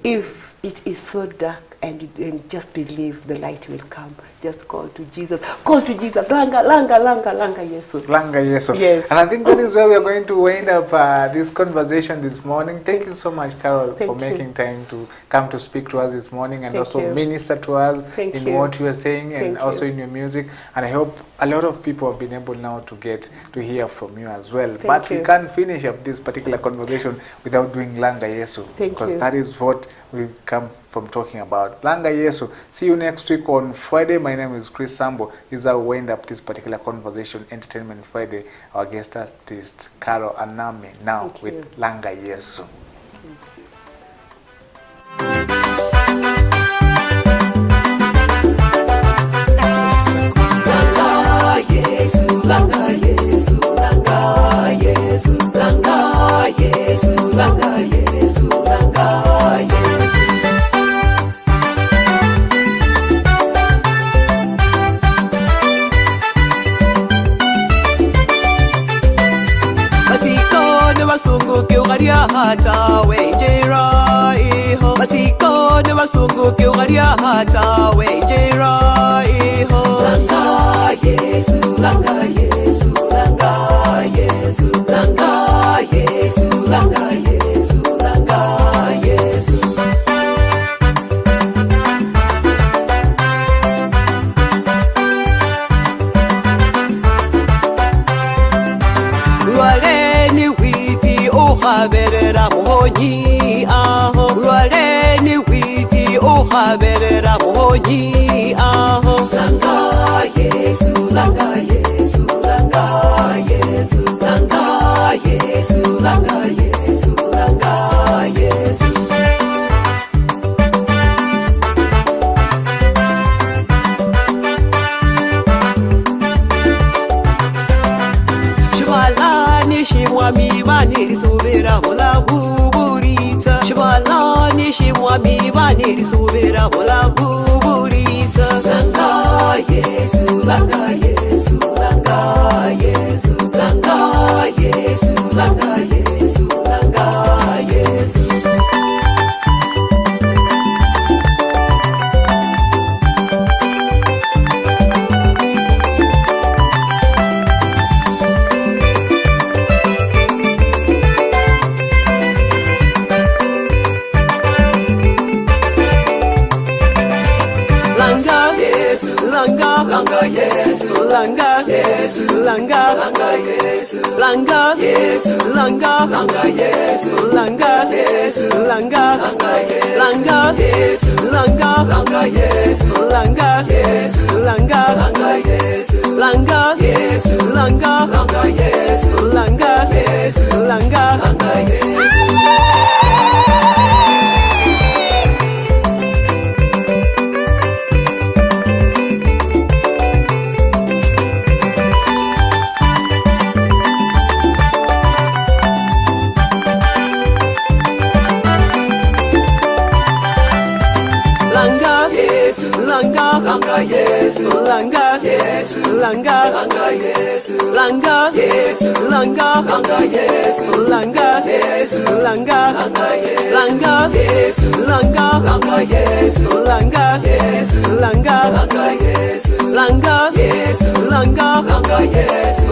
if it is so dark and you just believe the light will come, just call to Jesus. Call to Jesus. Langa, langa, langa, langa, Yesu. Langa Yesu. Yes. And I think that is where we are going to wind up this conversation this morning. Thank you so much, Carol, for making time to come to speak to us this morning and also minister to us in what you are saying and also in your music. And I hope a lot of people have been able now to get to hear from you as well. But we can't finish up this particular conversation without doing Langa Yesu, because that is what we've come from talking about. Langa Yesu. See you next week on Friday. My name is Chris Sambo. This is how we wind up this particular conversation, Entertainment Friday. Our guest artist, Carol Anami, now with Langa Yesu. Langa Yesu, Langa Yesu, Langa Yesu, Langa Yesu, Langa Yesu. Matiko ne basungu kyugaria hata wenjera iho. Matiko ne basungu kyugaria hata wenjera iho. Langa Yesu, Langa Yesu, Langa Yesu, Langa Yesu, Langa Yesu, Langa Yesu. Lwaleni witi uhaberera muhonyi aho. Lwaleni witi uhaberera muhonyi aho. Langa Yesu, Langa Yesu, Langa Yesu, Langa Yesu, Langa Yesu, Langa Yesu. Shibalani shimwami banisubira bulabu bulitsa. Shibalani shimwami banisubira bulabu bulitsa. Langa Yesu, Langa Yesu, Langa Yesu, Langa Yesu, Langa Yesu, Langa Yesu. Langa Yesu, Langa, Langa Yesu, Langa Yesu, Langa, Langa Yesu, Langa Yesu, Langa, Langa Yesu, Langa Yesu, Langa, Langa Yesu, Langa, Langa Yesu, Langa Yesu, Langa, Langa Yesu, Langa Yesu, Langa, Langa Yesu, Langa Yesu, Langa, Langa Yesu. Langa Yesu, Langa, Langa Yesu, Langa Yesu, Langa, Langa Yesu, Langa Yesu, Langa, Langa Yesu, Langa Yesu, Langa, Langa Yesu, Langa, Langa Yesu, Langa Yesu, Langa, Langa Yesu, Langa Yesu, Langa, Langa Yesu.